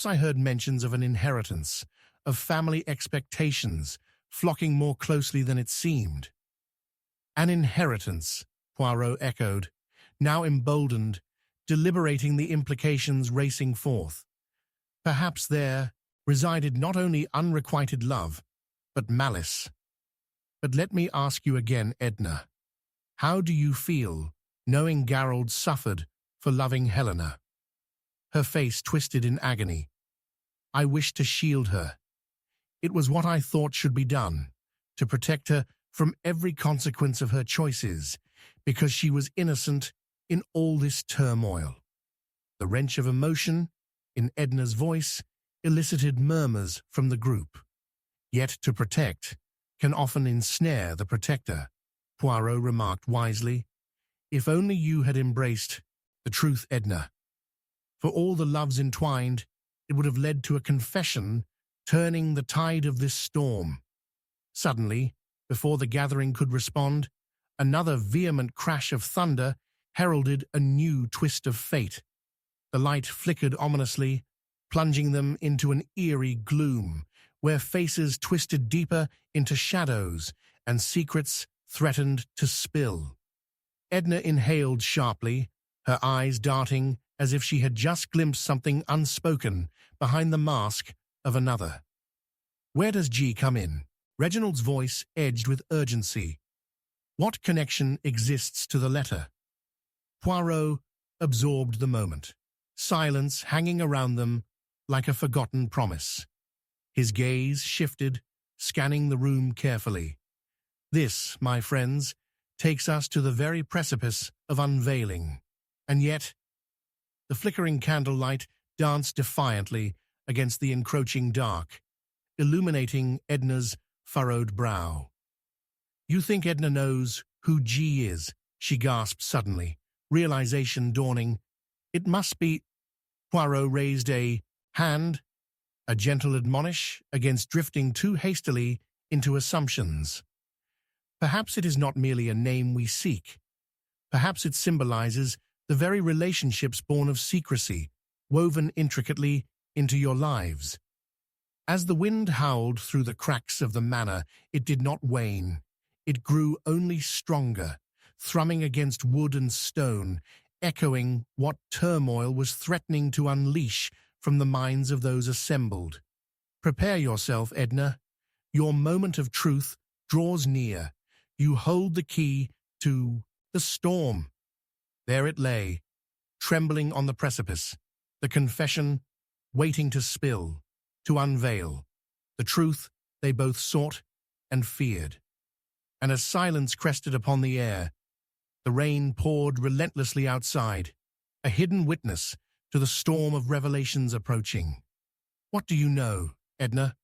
I heard mentions of an inheritance, of family expectations, flocking more closely than it seemed. An inheritance, Poirot echoed, now emboldened, deliberating the implications racing forth. Perhaps there resided not only unrequited love, but malice. But let me ask you again, Edna, how do you feel knowing Gerald suffered for loving Helena? Her face twisted in agony. I wished to shield her. It was what I thought should be done, to protect her from every consequence of her choices, because she was innocent in all this turmoil. The wrench of emotion in Edna's voice elicited murmurs from the group. Yet to protect can often ensnare the protector, Poirot remarked wisely. If only you had embraced the truth, Edna. For all the loves entwined, it would have led to a confession, turning the tide of this storm. Suddenly, before the gathering could respond, another vehement crash of thunder heralded a new twist of fate. The light flickered ominously, plunging them into an eerie gloom, where faces twisted deeper into shadows and secrets threatened to spill. Edna inhaled sharply, her eyes darting as if she had just glimpsed something unspoken behind the mask of another. Where does G come in? Reginald's voice edged with urgency. What connection exists to the letter? Poirot absorbed the moment, silence hanging around them like a forgotten promise. His gaze shifted, scanning the room carefully. This, my friends, takes us to the very precipice of unveiling. And yet, the flickering candlelight danced defiantly against the encroaching dark, illuminating Edna's furrowed brow. "You think Edna knows who G is?" she gasped suddenly, realization dawning. "It must be—" Poirot raised a hand, a gentle admonish against drifting too hastily into assumptions. "Perhaps it is not merely a name we seek. Perhaps it symbolizes the very relationships born of secrecy, woven intricately into your lives." As the wind howled through the cracks of the manor, it did not wane. It grew only stronger, thrumming against wood and stone, echoing what turmoil was threatening to unleash from the minds of those assembled. "Prepare yourself, Edna. Your moment of truth draws near. You hold the key to the storm." There it lay, trembling on the precipice, the confession waiting to spill, to unveil, the truth they both sought and feared. And as silence crested upon the air, the rain poured relentlessly outside, a hidden witness to the storm of revelations approaching. "What do you know, Edna?"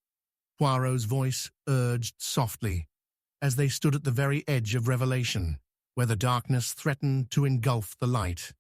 Poirot's voice urged softly, as they stood at the very edge of revelation, where the darkness threatened to engulf the light.